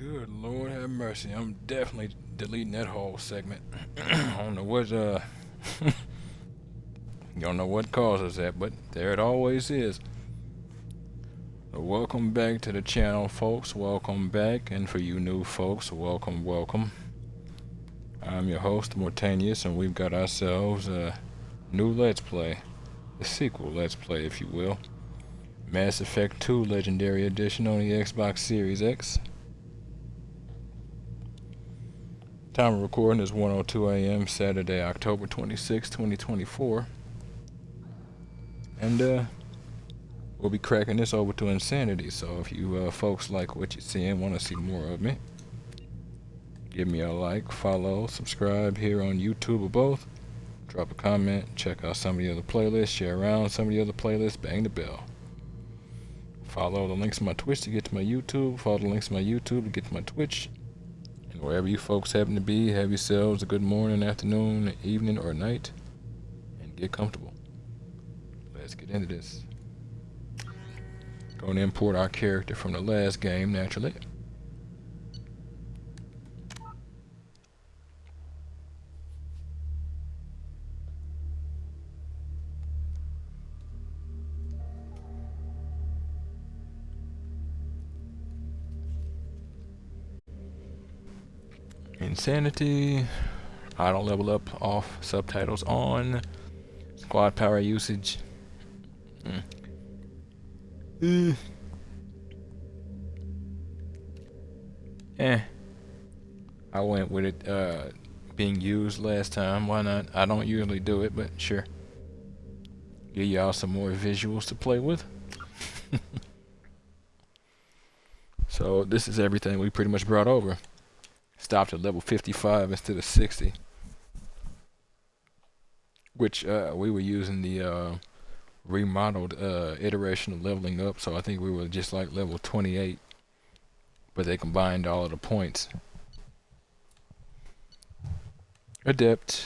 Good Lord have mercy. I'm definitely deleting that whole segment. I don't know what you don't know what causes that, but there it always is. So welcome back to the channel, folks. Welcome back, and for you new folks, welcome, welcome. I'm your host, Mortanius, and we've got ourselves a new Let's Play. A sequel Let's Play, if you will. Mass Effect 2 Legendary Edition on the Xbox Series X. Time of recording is 1:02 a.m. Saturday, October 26, 2024. And we'll be cracking this over to Insanity, so if you folks like what you see and want to see more of me, give me a like, follow, subscribe here on YouTube or both. Drop a comment, check out some of the other playlists, share around some of the other playlists, bang the bell. Follow the links to my Twitch to get to my YouTube, follow the links to my YouTube to get to my Twitch. And wherever you folks happen to be, have yourselves a good morning, afternoon, evening, or night, and get comfortable. Let's get into this. Going to import our character from the last game, naturally. Insanity, auto level up off, subtitles on, squad power usage. I went with it being used last time. Why not? I don't usually do it, but sure. Give y'all some more visuals to play with. So this is everything we pretty much brought over. Stopped at level 55 instead of 60, which we were using the remodeled iteration of leveling up, so I think we were just like level 28, but they combined all of the points. Adept,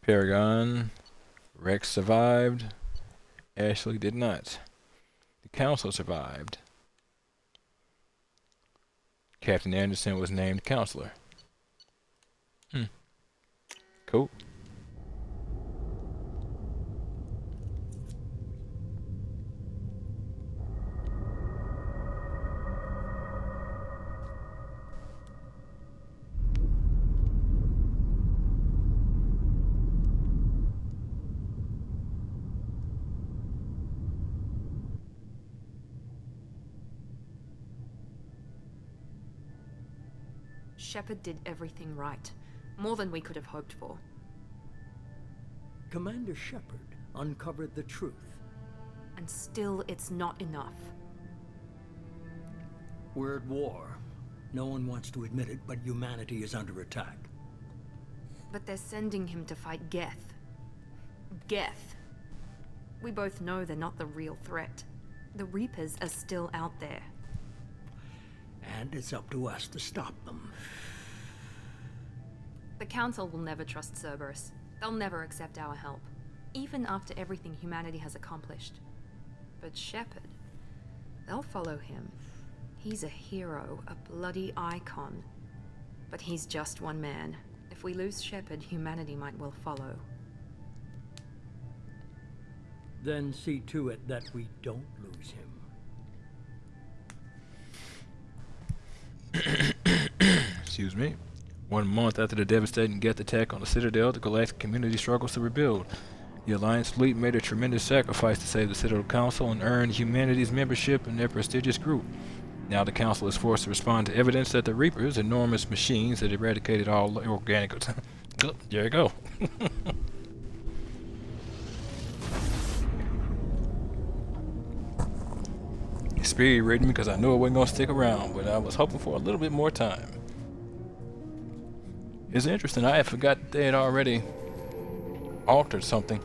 Paragon, Rex survived, Ashley did not. The Council survived. Captain Anderson was named counselor. Cool. Shepard did everything right. More than we could have hoped for. Commander Shepard uncovered the truth. And still, it's not enough. We're at war. No one wants to admit it, but humanity is under attack. But they're sending him to fight Geth. Geth. We both know they're not the real threat. The Reapers are still out there. And it's up to us to stop them. The Council will never trust Cerberus. They'll never accept our help, even after everything humanity has accomplished. But Shepard, they'll follow him. He's a hero, a bloody icon. But he's just one man. If we lose Shepard, humanity might well follow. Then see to it that we don't lose him. Excuse me. 1 month after the devastating Geth attack on the Citadel, the galactic community struggles to rebuild. The Alliance fleet made a tremendous sacrifice to save the Citadel Council and earned humanity's membership in their prestigious group. Now the Council is forced to respond to evidence that the Reapers, enormous machines that eradicated all organic... There you go. Speed reading me because I knew it wasn't going to stick around, but I was hoping for a little bit more time. It's interesting, I had forgot they had already altered something.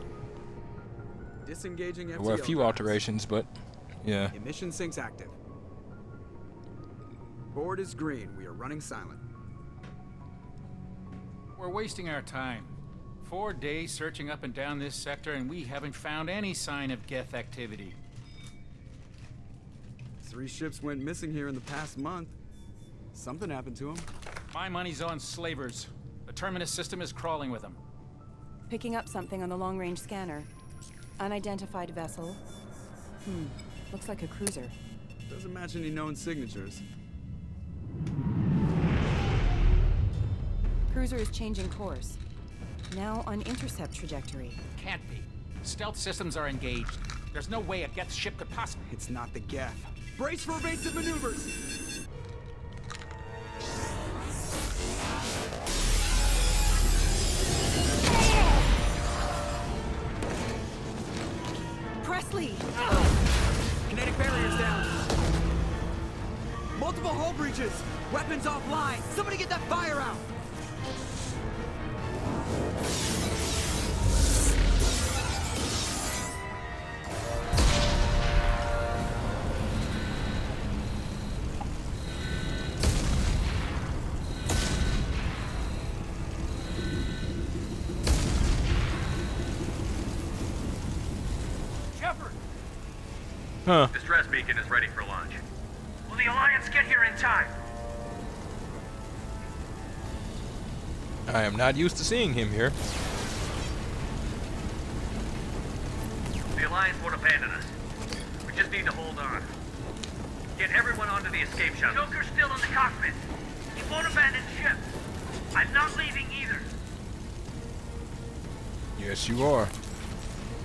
Disengaging FTL. There were a few alterations, but yeah. Emission sinks active. Board is green. We are running silent. We're wasting our time. 4 days searching up and down this sector, and we haven't found any sign of Geth activity. 3 ships went missing here in the past month. Something happened to them. My money's on slavers. The Terminus system is crawling with them. Picking up something on the long-range scanner. Unidentified vessel. Looks like a cruiser. Doesn't match any known signatures. Cruiser is changing course. Now on intercept trajectory. Can't be. Stealth systems are engaged. There's no way a Geth ship could possibly... It's not the Geth. Brace for evasive maneuvers! Presley! Kinetic barriers down. Multiple hull breaches. Weapons offline. Somebody get that fire out. Shepard! Huh. Distress beacon is ready for launch. Will the Alliance get here in time? I am not used to seeing him here. The Alliance won't abandon us. We just need to hold on. Get everyone onto the escape shuttle. Joker's still in the cockpit. He won't abandon ship. I'm not leaving either. Yes, you are.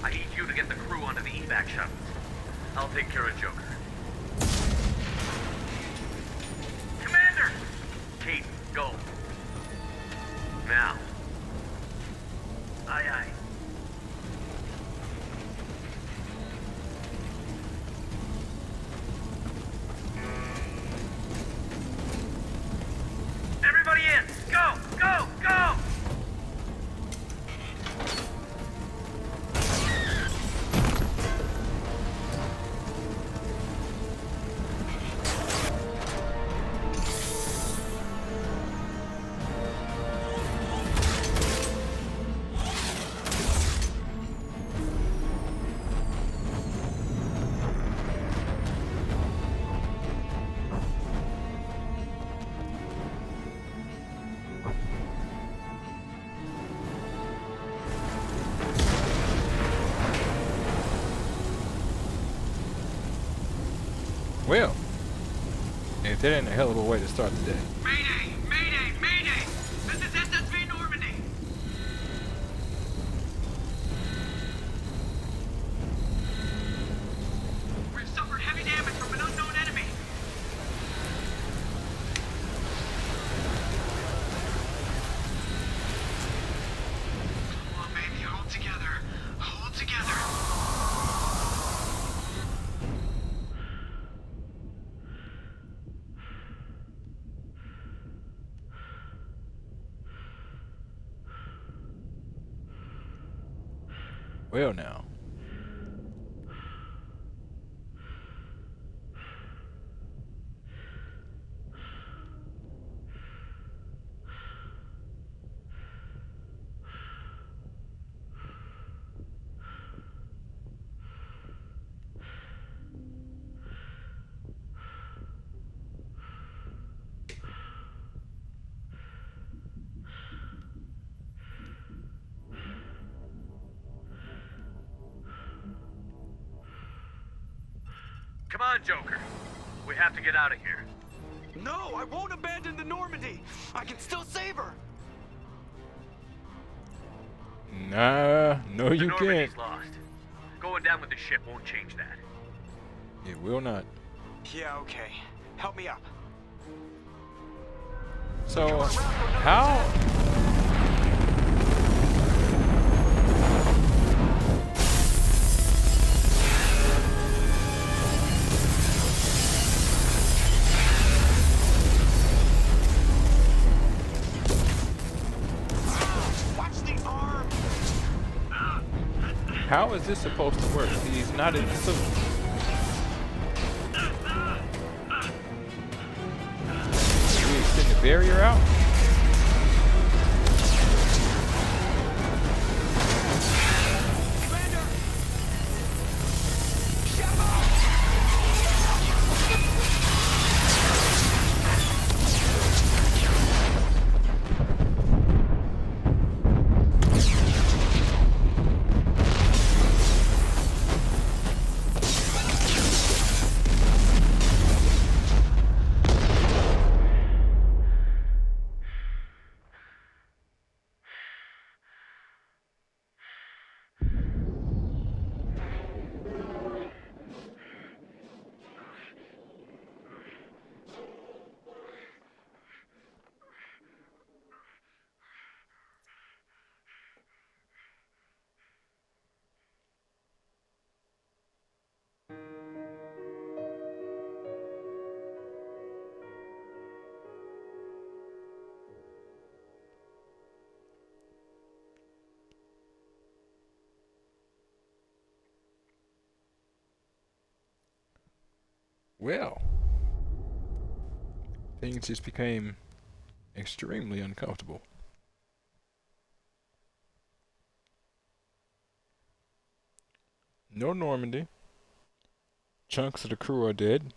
I need you to get the crew onto the evac shuttles. I'll take care of Joker. Commander! Kate, go. Now. Aye, aye. Everybody in! Go! Go! Go! Well, if that ain't a hell of a way to start the day. Mayday! Mayday! Mayday! This is SSV Normandy! We've suffered heavy damage from an unknown enemy. Come on, baby, hold together. Hold together. Well, now. Come on, Joker. We have to get out of here. No, I won't abandon the Normandy. I can still save her. Nah, no The you Normandy's can't. lost. Going down with the ship won't change that. It will not. Yeah, okay. Help me up. So, how? Watch the arm. How is this supposed to work? He's not in the suit. Did we extend the barrier out? Commander! Shepard! Well, things just became extremely uncomfortable. No Normandy. Chunks of the crew are dead.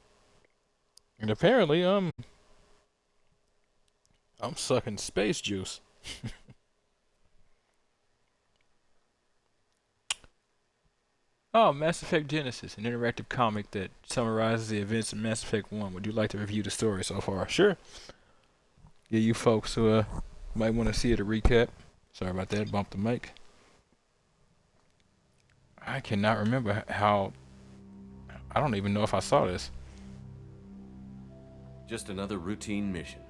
And apparently, I'm sucking space juice. Oh, Mass Effect Genesis, an interactive comic that summarizes the events of Mass Effect 1. Would you like to review the story so far? Sure. Yeah, you folks who might want to see it a recap. Sorry about that, bumped the mic. I cannot remember how. I don't even know if I saw this. Just another routine mission.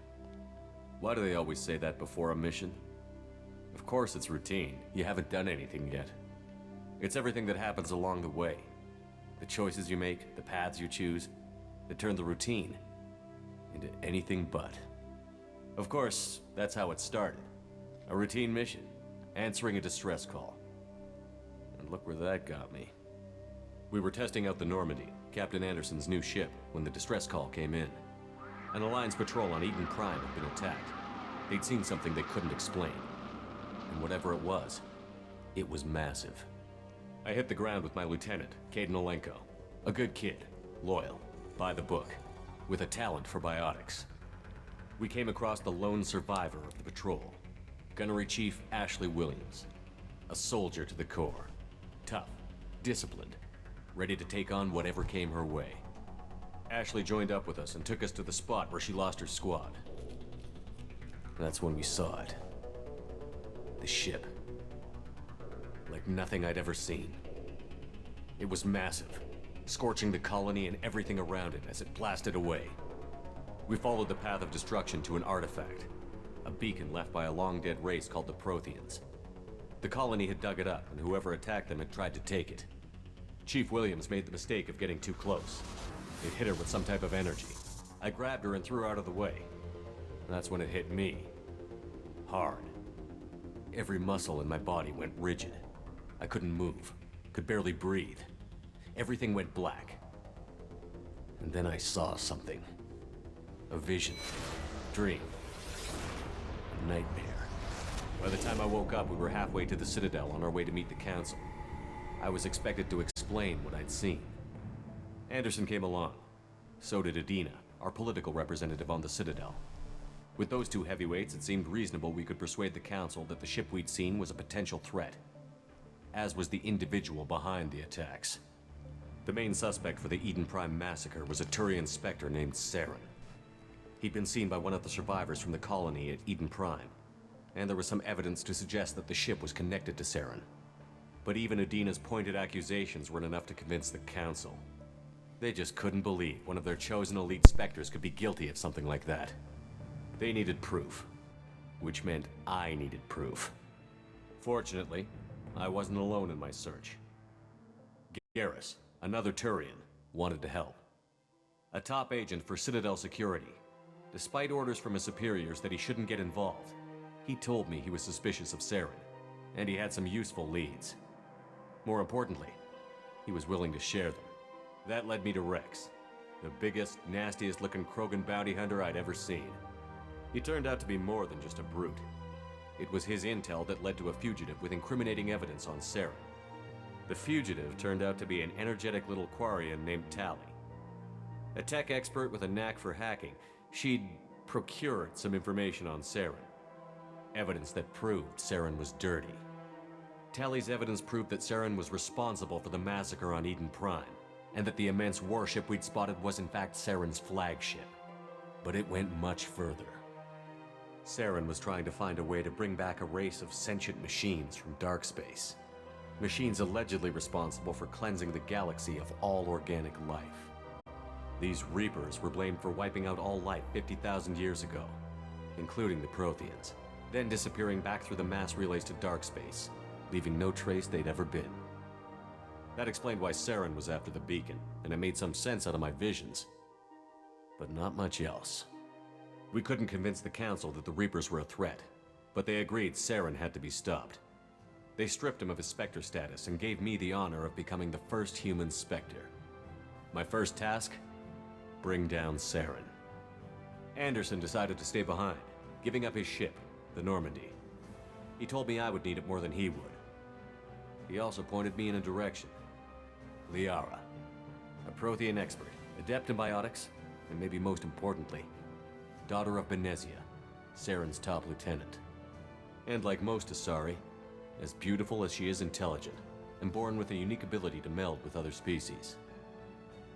Why do they always say that before a mission? Of course it's routine. You haven't done anything yet. It's everything that happens along the way. The choices you make, the paths you choose, that turn the routine into anything but. Of course, that's how it started. A routine mission, answering a distress call. And look where that got me. We were testing out the Normandy, Captain Anderson's new ship, when the distress call came in. An Alliance patrol on Eden Prime had been attacked. They'd seen something they couldn't explain. And whatever it was massive. I hit the ground with my lieutenant, Caden Olenko. A good kid, loyal, by the book, with a talent for biotics. We came across the lone survivor of the patrol, Gunnery Chief Ashley Williams. A soldier to the core. Tough, disciplined, ready to take on whatever came her way. Ashley joined up with us and took us to the spot where she lost her squad. That's when we saw it. The ship. Like nothing I'd ever seen. It was massive, scorching the colony and everything around it as it blasted away. We followed the path of destruction to an artifact, a beacon left by a long-dead race called the Protheans. The colony had dug it up, and whoever attacked them had tried to take it. Chief Williams made the mistake of getting too close. It hit her with some type of energy. I grabbed her and threw her out of the way. That's when it hit me. Hard. Every muscle in my body went rigid. I couldn't move, could barely breathe. Everything went black. And then I saw something. A vision. Dream. A nightmare. By the time I woke up, we were halfway to the Citadel on our way to meet the Council. I was expected to explain what I'd seen. Anderson came along. So did Adina, our political representative on the Citadel. With those two heavyweights, it seemed reasonable we could persuade the Council that the ship we'd seen was a potential threat. As was the individual behind the attacks. The main suspect for the Eden Prime massacre was a Turian Spectre named Saren. He'd been seen by one of the survivors from the colony at Eden Prime, and there was some evidence to suggest that the ship was connected to Saren. But even Adina's pointed accusations weren't enough to convince the Council. They just couldn't believe one of their chosen elite Spectres could be guilty of something like that. They needed proof, which meant I needed proof. Fortunately, I wasn't alone in my search. Garrus, another Turian, wanted to help. A top agent for Citadel Security. Despite orders from his superiors that he shouldn't get involved, he told me he was suspicious of Saren, and he had some useful leads. More importantly, he was willing to share them. That led me to Rex, the biggest, nastiest looking Krogan bounty hunter I'd ever seen. He turned out to be more than just a brute. It was his intel that led to a fugitive with incriminating evidence on Saren. The fugitive turned out to be an energetic little Quarian named Tali. A tech expert with a knack for hacking, she'd procured some information on Saren. Evidence that proved Saren was dirty. Tali's evidence proved that Saren was responsible for the massacre on Eden Prime, and that the immense warship we'd spotted was in fact Saren's flagship. But it went much further. Saren was trying to find a way to bring back a race of sentient machines from dark space. Machines allegedly responsible for cleansing the galaxy of all organic life. These Reapers were blamed for wiping out all life 50,000 years ago, including the Protheans, then disappearing back through the mass relays to dark space, leaving no trace they'd ever been. That explained why Saren was after the beacon, and it made some sense out of my visions. But not much else. We couldn't convince the Council that the Reapers were a threat, but they agreed Saren had to be stopped. They stripped him of his Spectre status and gave me the honor of becoming the first human Spectre. My first task? bring down Saren. Anderson decided to stay behind, giving up his ship, the Normandy. He told me I would need it more than he would. He also pointed me in a direction. Liara, a Prothean expert, adept in biotics, and maybe most importantly, daughter of Benezia, Saren's top lieutenant. And like most Asari, as beautiful as she is intelligent, and born with a unique ability to meld with other species.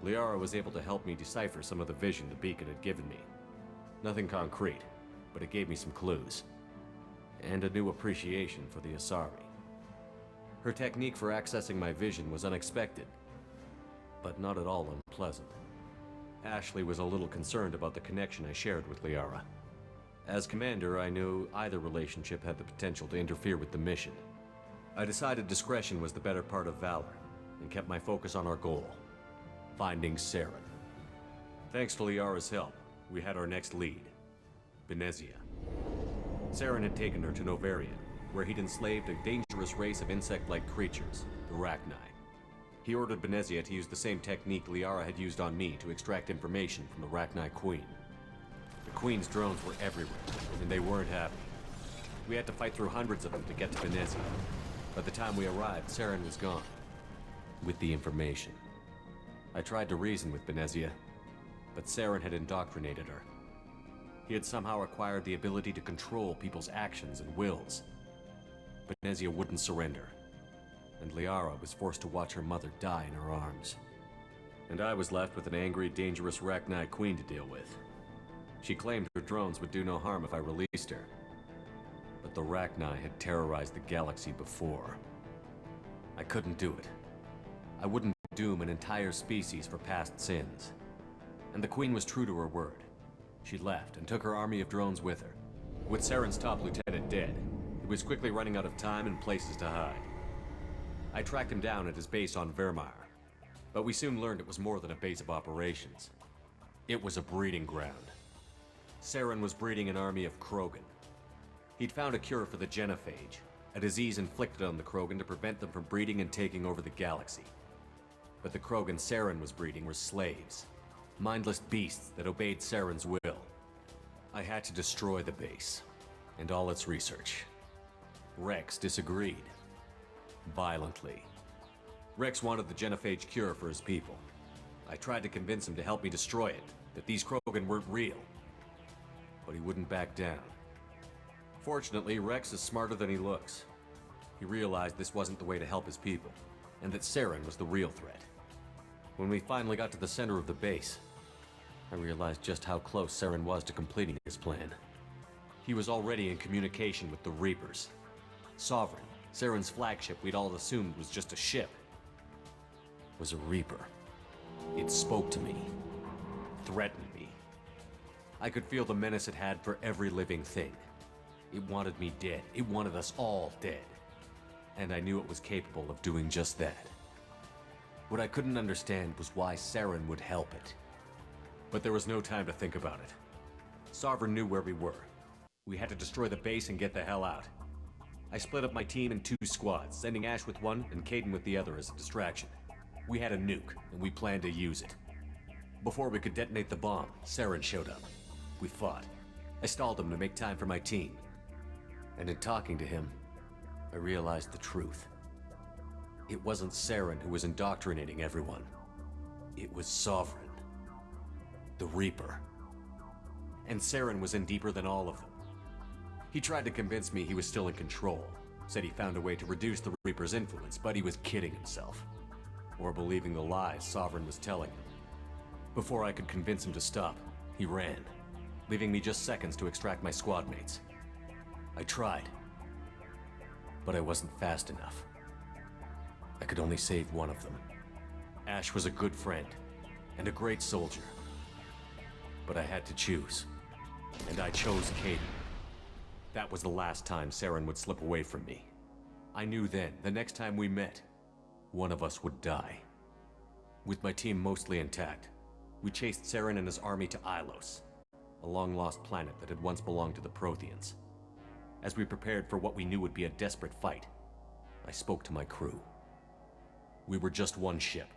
Liara was able to help me decipher some of the vision the beacon had given me. Nothing concrete, but it gave me some clues. And a new appreciation for the Asari. Her technique for accessing my vision was unexpected, but not at all unpleasant. Ashley was a little concerned about the connection I shared with Liara. As commander, I knew either relationship had the potential to interfere with the mission. I decided discretion was the better part of valor, and kept my focus on our goal, finding Saren. Thanks to Liara's help, we had our next lead, Benezia. Saren had taken her to Novaria, where he'd enslaved a dangerous race of insect-like creatures, the Rachni. He ordered Benezia to use the same technique Liara had used on me to extract information from the Rachni Queen. The Queen's drones were everywhere, and they weren't happy. We had to fight through hundreds of them to get to Benezia. By the time we arrived, Saren was gone, with the information. I tried to reason with Benezia, but Saren had indoctrinated her. He had somehow acquired the ability to control people's actions and wills. Benezia wouldn't surrender, and Liara was forced to watch her mother die in her arms. And I was left with an angry, dangerous Rachni Queen to deal with. She claimed her drones would do no harm if I released her. But the Rachni had terrorized the galaxy before. I couldn't do it. I wouldn't doom an entire species for past sins. And the Queen was true to her word. She left and took her army of drones with her. With Saren's top lieutenant dead, he was quickly running out of time and places to hide. I tracked him down at his base on Vermeer, but we soon learned it was more than a base of operations. It was a breeding ground. Saren was breeding an army of Krogan. He'd found a cure for the genophage, a disease inflicted on the Krogan to prevent them from breeding and taking over the galaxy. But the Krogan Saren was breeding were slaves, mindless beasts that obeyed Saren's will. I had to destroy the base, and all its research. Rex disagreed. Violently. Rex wanted the genophage cure for his people. I tried to convince him to help me destroy it, that these Krogan weren't real. But he wouldn't back down. Fortunately, Rex is smarter than he looks. He realized this wasn't the way to help his people, and that Saren was the real threat. When we finally got to the center of the base, I realized just how close Saren was to completing his plan. He was already in communication with the Reapers. Sovereign, Saren's flagship we'd all assumed was just a ship, was a Reaper. It spoke to me, threatened me. I could feel the menace it had for every living thing. It wanted me dead. It wanted us all dead. And I knew it was capable of doing just that. What I couldn't understand was why Saren would help it. But there was no time to think about it. Sovereign knew where we were. We had to destroy the base and get the hell out. I split up my team in 2 squads, sending Ash with one and Caden with the other as a distraction. We had a nuke, and we planned to use it. Before we could detonate the bomb, Saren showed up. We fought. I stalled him to make time for my team. And in talking to him, I realized the truth. It wasn't Saren who was indoctrinating everyone. It was Sovereign. The Reaper. And Saren was in deeper than all of them. He tried to convince me he was still in control. Said he found a way to reduce the Reaper's influence, but he was kidding himself. Or believing the lies Sovereign was telling him. Before I could convince him to stop, he ran, leaving me just seconds to extract my squad mates. I tried, but I wasn't fast enough. I could only save one of them. Ash was a good friend, and a great soldier. But I had to choose, and I chose Caden. That was the last time Saren would slip away from me. I knew then, the next time we met, one of us would die. With my team mostly intact, we chased Saren and his army to Ilos, a long-lost planet that had once belonged to the Protheans. As we prepared for what we knew would be a desperate fight, I spoke to my crew. We were just one ship,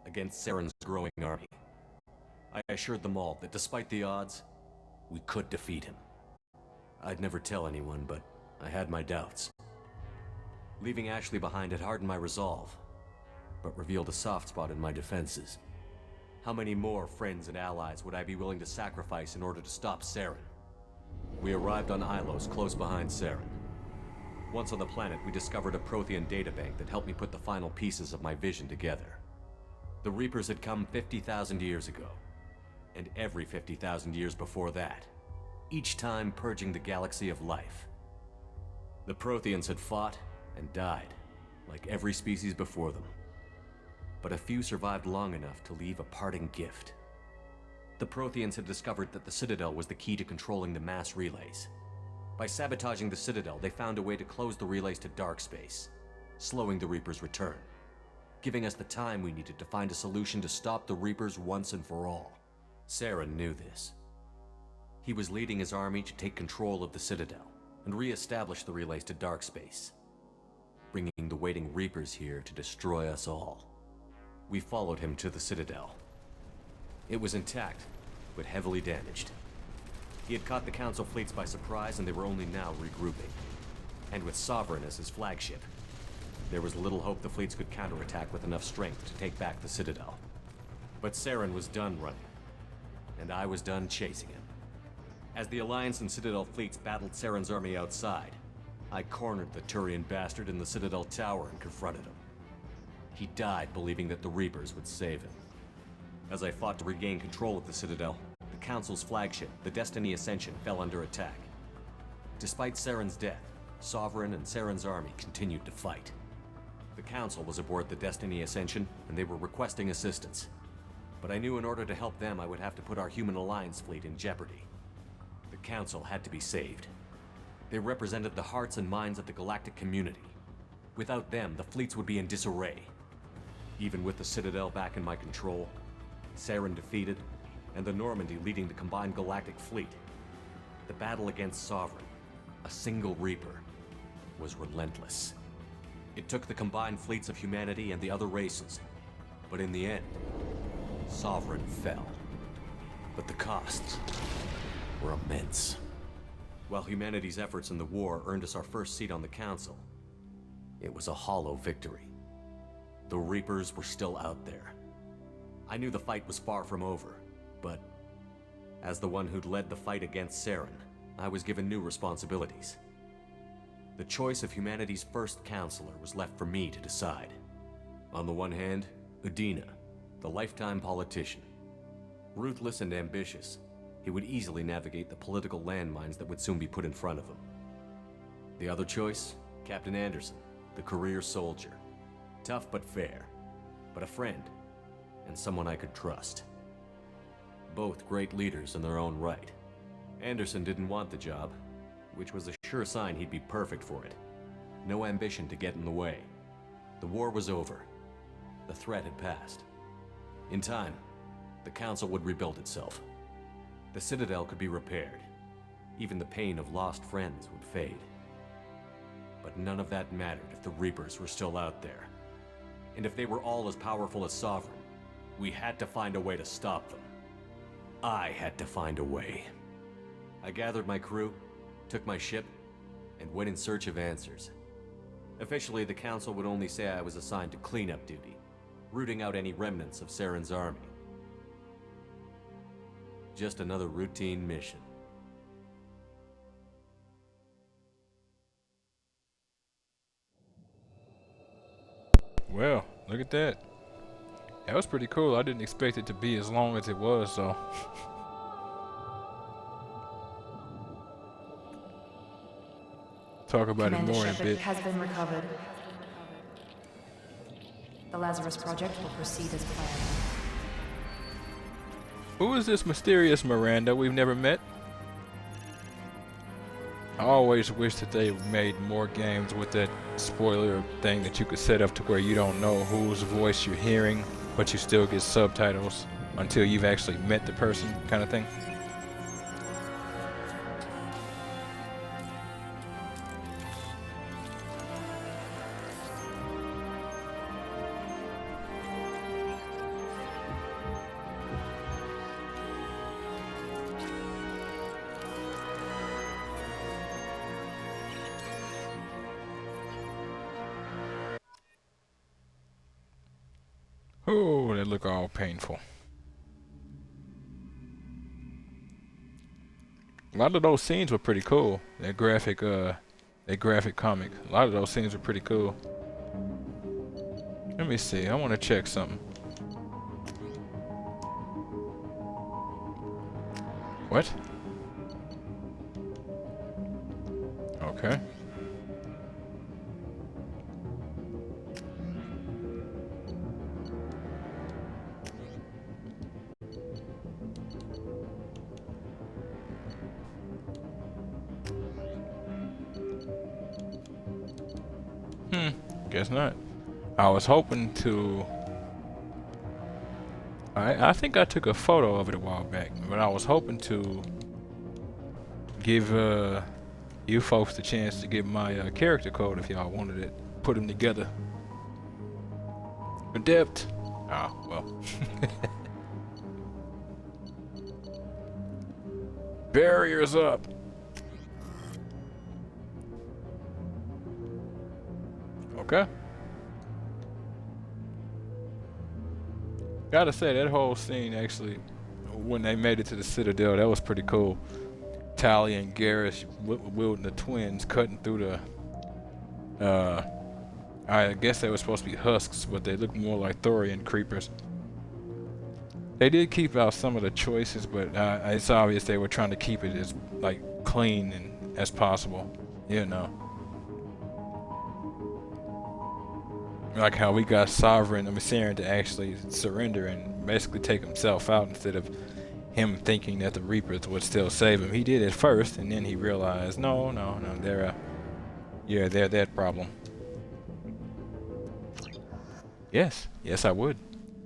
against Saren's growing army. I assured them all that despite the odds, we could defeat him. I'd never tell anyone, but I had my doubts. Leaving Ashley behind had hardened my resolve, but revealed a soft spot in my defenses. How many more friends and allies would I be willing to sacrifice in order to stop Saren? We arrived on Ilos, close behind Saren. Once on the planet, we discovered a Prothean databank that helped me put the final pieces of my vision together. The Reapers had come 50,000 years ago, and every 50,000 years before that, each time purging the galaxy of life. The Protheans had fought and died, like every species before them. But a few survived long enough to leave a parting gift. The Protheans had discovered that the Citadel was the key to controlling the mass relays. By sabotaging the Citadel, they found a way to close the relays to dark space, slowing the Reapers' return, giving us the time we needed to find a solution to stop the Reapers once and for all. Saren knew this. He was leading his army to take control of the Citadel and re-establish the relays to dark space, bringing the waiting Reapers here to destroy us all. We followed him to the Citadel. It was intact, but heavily damaged. He had caught the Council fleets by surprise, and they were only now regrouping. And with Sovereign as his flagship, there was little hope the fleets could counterattack with enough strength to take back the Citadel. But Saren was done running, and I was done chasing him. As the Alliance and Citadel fleets battled Saren's army outside, I cornered the Turian bastard in the Citadel tower and confronted him. He died believing that the Reapers would save him. As I fought to regain control of the Citadel, the Council's flagship, the Destiny Ascension, fell under attack. Despite Saren's death, Sovereign and Saren's army continued to fight. The Council was aboard the Destiny Ascension, and they were requesting assistance. But I knew in order to help them, I would have to put our human alliance fleet in jeopardy. The Council had to be saved. They represented the hearts and minds of the galactic community. Without them, the fleets would be in disarray. Even with the Citadel back in my control, Saren defeated, and the Normandy leading the combined galactic fleet, the battle against Sovereign, a single Reaper, was relentless. It took the combined fleets of humanity and the other races, but in the end, Sovereign fell. But the costs were immense. While humanity's efforts in the war earned us our first seat on the Council, it was a hollow victory. The Reapers were still out there. I knew the fight was far from over, but as the one who'd led the fight against Saren, I was given new responsibilities. The choice of humanity's first counselor was left for me to decide. On the one hand, Udina, the lifetime politician. Ruthless and ambitious, he would easily navigate the political landmines that would soon be put in front of him. The other choice, Captain Anderson, the career soldier. Tough but fair, but a friend, and someone I could trust. Both great leaders in their own right. Anderson didn't want the job, which was a sure sign he'd be perfect for it. No ambition to get in the way. The war was over. The threat had passed. In time, the Council would rebuild itself. The Citadel could be repaired. Even the pain of lost friends would fade. But none of that mattered if the Reapers were still out there. And if they were all as powerful as Sovereign, we had to find a way to stop them. I had to find a way. I gathered my crew, took my ship, and went in search of answers. Officially, the Council would only say I was assigned to cleanup duty, rooting out any remnants of Saren's army. Just another routine mission. Well, look at that. That was pretty cool. I didn't expect it to be as long as it was, so. Talk about Commander it more in a Shepard bit. has been recovered. The Lazarus Project will proceed as planned. Who is this mysterious Miranda we've never met? I always wish that they made more games with that spoiler thing that you could set up to where you don't know whose voice you're hearing, but you still get subtitles until you've actually met the person, kind of thing. Oh, they look all painful. A lot of those scenes were pretty cool. That graphic comic. A lot of those scenes were pretty cool. Let me see. I want to check something. What? Okay. Guess not. I was hoping to. I think I took a photo of it a while back, but I was hoping to give you folks the chance to get my character code if y'all wanted it. Put them together. Adept. Ah, well. Barriers up. Okay. Gotta say, that whole scene actually, when they made it to the Citadel, that was pretty cool. Tally and Garrus wielding the twins, cutting through the, I guess they were supposed to be husks, but they look more like Thorian creepers. They did keep out some of the choices, but it's obvious they were trying to keep it as, like, clean and as possible, you know. Like how we got Sovereign, Saren to actually surrender and basically take himself out instead of him thinking that the Reapers would still save him. He did it first, and then he realized, no, they're that problem. Yes, I would.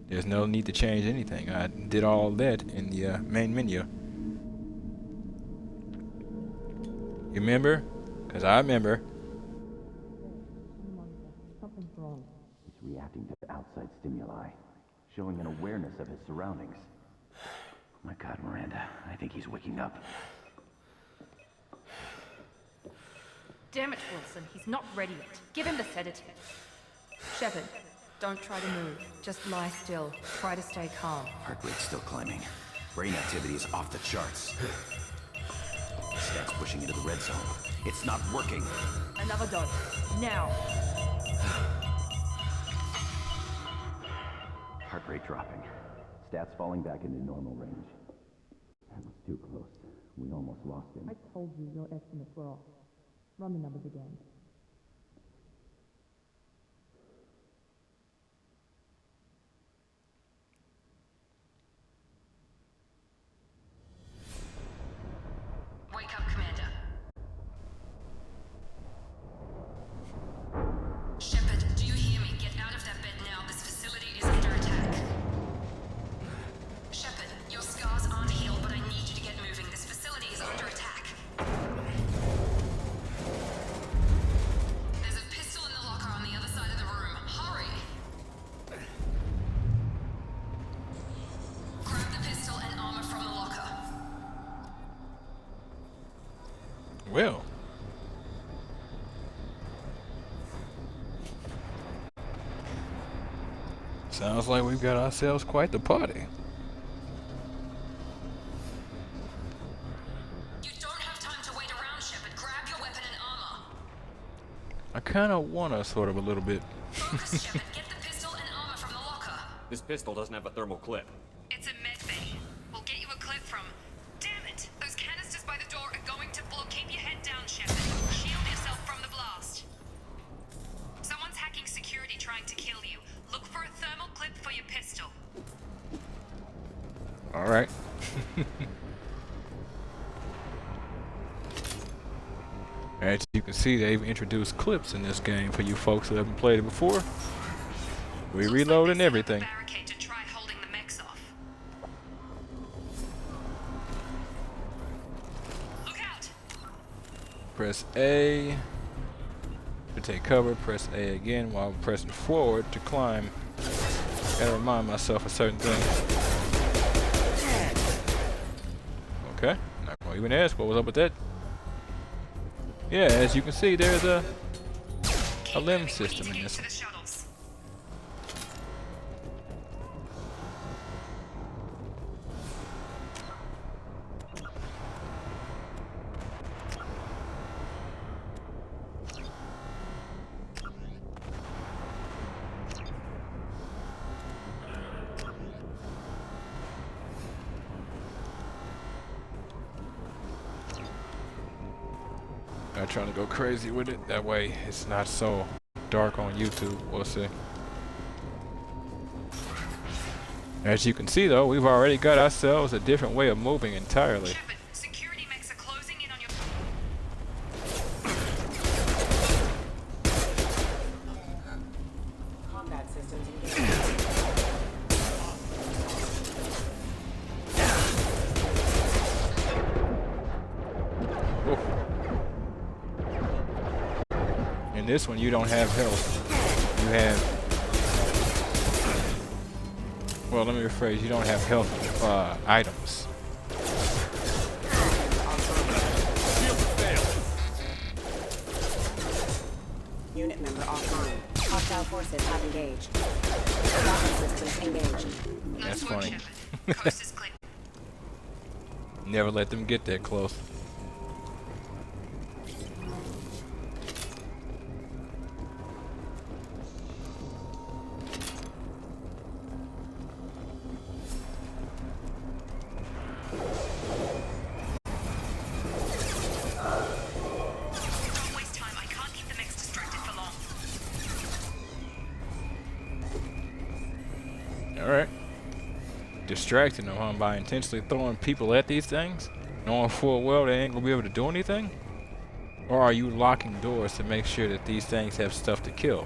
There's no need to change anything. I did all that in the main menu. You remember? Because I remember. He's reacting to outside stimuli, showing an awareness of his surroundings. Oh my God, Miranda, I think he's waking up. Damn it, Wilson. He's not ready yet. Give him the sedative. Shepard, don't try to move. Just lie still. Try to stay calm. Heart rate's still climbing. Brain activity is off the charts. Stats pushing into the red zone. It's not working. Another dose. Now. Heart rate dropping. Stats falling back into normal range. That was too close. We almost lost him. I told you your estimates were off. Run the numbers again. Wake up, Commander. Shepard, do you hear me? Get out of that bed now. This facility is under attack. Shepard, your scars aren't healed, but I need you to get moving. This facility is under attack. There's a pistol in the locker on the other side of the room. Hurry! Grab the pistol and armor from the locker. Well. Sounds like we've got ourselves quite the party. You don't have time to wait around, Shepard. Grab your weapon and armor. I kind of want to sort of a little bit. Focus, Shepard. Get the pistol and armor from the locker. This pistol doesn't have a thermal clip. It's a med bay. We'll get you a clip from... Damn it! Those canisters by the door are going to blow. Keep your head down, Shepard. Shield yourself from the blast. Someone's hacking security trying to kill you. Look for a thermal clip for your pistol. All right. As you can see, they've introduced clips in this game for you folks who haven't played it before. We reload and everything. Barricade to try holding the mechs off. Look out! Press A to take cover. Press A again while pressing forward to climb. Gotta remind myself of certain things. Okay, not gonna even ask what was up with that. Yeah, as you can see, there's a limb system in this one. Not trying to go crazy with it. That way it's not so dark on YouTube. We'll see. As you can see though, we've already got ourselves a different way of moving entirely. Shepard, security mechs are closing in on your... Combat systems engaged. Oof. In this one, you don't have health. You have... Well, let me rephrase. You don't have health items. Unit member offline. Hostile forces have engaged. Combat systems engaged. That's Nice work, funny. Shepard. Coast is clear. Never let them get that close. Don't waste time. I can't keep the mechs distracted for long. Alright. Distracting them, huh? By intentionally throwing people at these things? Knowing full well they ain't gonna be able to do anything? Or are you locking doors to make sure that these things have stuff to kill?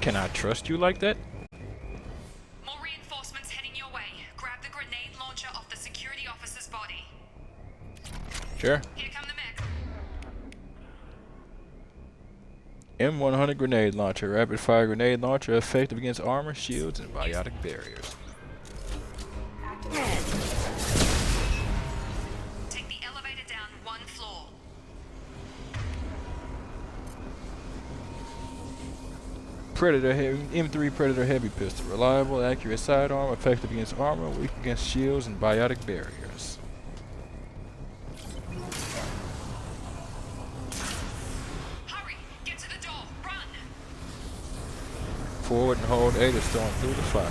Can I trust you like that? More reinforcements heading your way. Grab the grenade launcher off the security officer's body. Sure. Here come the mechs. M100 grenade launcher. Rapid fire grenade launcher effective against armor, shields, and biotic barriers. Take the elevator down one floor. Predator heavy, M3 Predator heavy pistol. Reliable, accurate sidearm, effective against armor, weak against shields and biotic barriers. Hurry! Get to the door! Run! Forward and hold A to storm through the fire.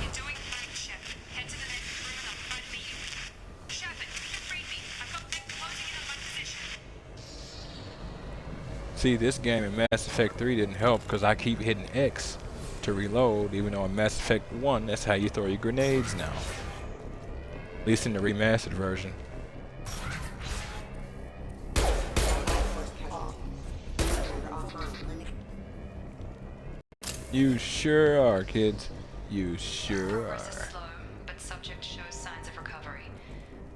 You're doing fine, Shepard. Head to the next room and I'll try to meet you. Shepard, you can read me. I've got mechs closing in on my position. See, this game in Mass Effect 3 didn't help because I keep hitting X to reload, even though in Mass Effect 1, that's how you throw your grenades now. At least in the remastered version. You sure are, kids. You sure Progress is are. slow, but subject shows signs of recovery.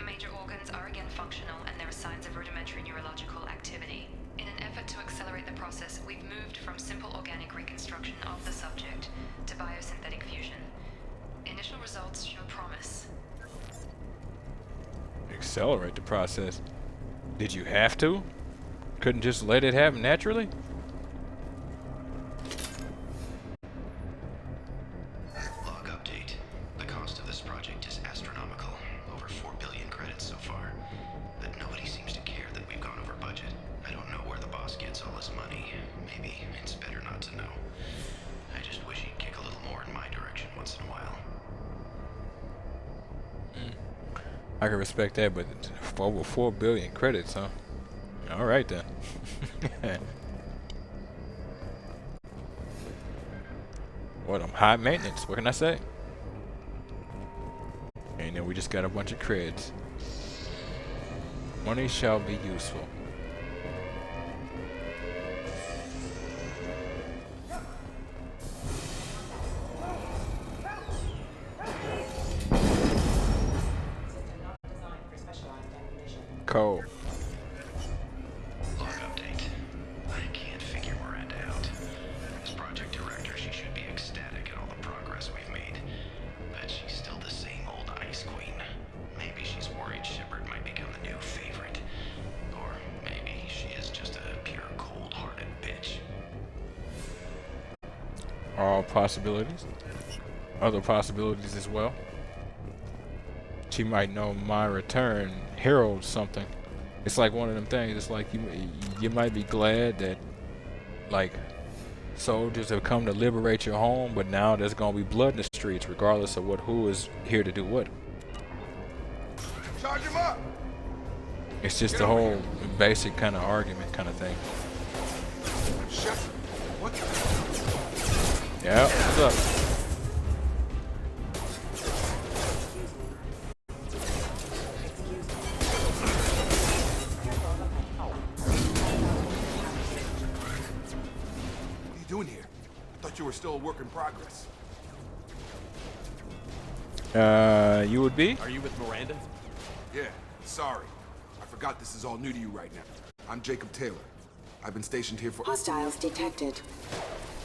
Major organs are again functional and there are signs of rudimentary neurological activity. In an effort to accelerate the process, we've moved from simple organic reconstruction of the subject to biosynthetic fusion. Initial results show promise. Accelerate the process. Did you have to? Couldn't just let it happen naturally? Log update. The cost of this project is astronomical. Over 4 billion credits so far. But nobody seems to care that we've gone over budget. I don't know where the boss gets all his money. Maybe it's better not to know. I just wish he'd kick a little more in my direction once in a while. I can respect that, but for over 4 billion credits, huh? Alright then. What, I'm high maintenance, what can I say? And then we just got a bunch of creds. Money shall be useful. Cool. Log update. I can't figure Miranda out. As project director, she should be ecstatic at all the progress we've made. But she's still the same old ice queen. Maybe she's worried Shepard might become the new favorite. Or maybe she is just a pure cold-hearted bitch. All possibilities. Other possibilities as well. She might know my return heralds something. It's like one of them things. It's like you might be glad that like soldiers have come to liberate your home, but now there's gonna be blood in the streets, regardless of who is here to do what. Charge him up! It's just a whole basic kind of argument kind of thing. Shut. What the? Yeah, what's up? What are you doing here? I thought you were still a work in progress. You would be? Are you with Miranda? Yeah, sorry. I forgot this is all new to you right now. I'm Jacob Taylor. I've been stationed here for— Hostiles detected.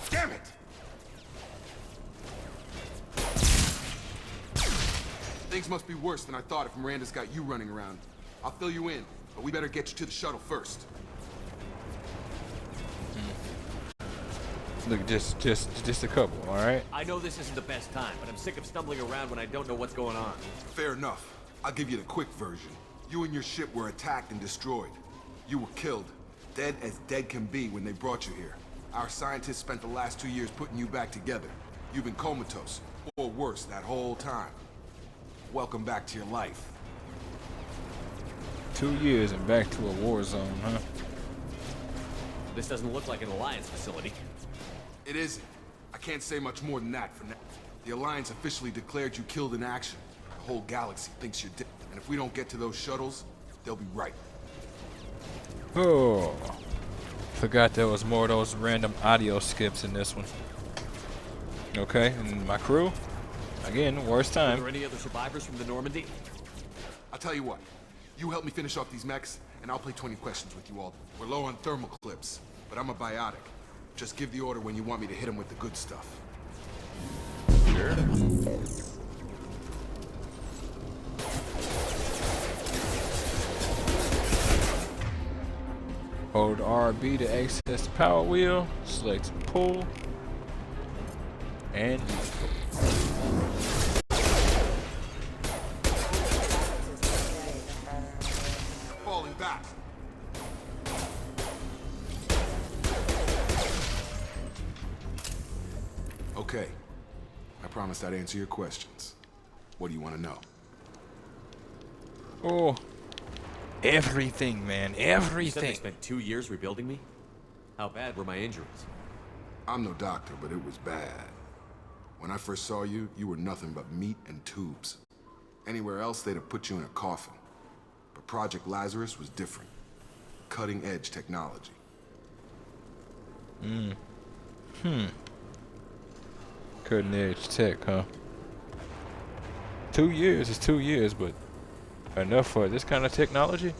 Damn it! Things must be worse than I thought if Miranda's got you running around. I'll fill you in, but we better get you to the shuttle first. Look, just a couple, all right? I know this isn't the best time, but I'm sick of stumbling around when I don't know what's going on. Fair enough. I'll give you the quick version. You and your ship were attacked and destroyed. You were killed. Dead as dead can be when they brought you here. Our scientists spent the last 2 years putting you back together. You've been comatose, or worse, that whole time. Welcome back to your life. 2 years and back to a war zone, huh? This doesn't look like an Alliance facility. It isn't. I can't say much more than that for now. The Alliance officially declared you killed in action. The whole galaxy thinks you're dead. And if we don't get to those shuttles, they'll be right. Oh, forgot there was more of those random audio skips in this one. Okay, and my crew, again, worst Are time. there any other survivors from the Normandy? I'll tell you what. You help me finish off these mechs, and I'll play 20 questions with you all. We're low on thermal clips, but I'm a biotic. Just give the order when you want me to hit them with the good stuff. Sure. Hold RB to access the power wheel, select pull, and Falling back. Okay. I promised I'd answer your questions. What do you want to know? oh, everything, man, You said they everything. spent 2 years rebuilding me? How bad were my injuries? I'm no doctor, but it was bad. When I first saw you, you were nothing but meat and tubes. Anywhere else, they'd have put you in a coffin. But Project Lazarus was different. Cutting-edge technology. Cutting edge tech, huh? 2 years is 2 years, but enough for this kind of technology?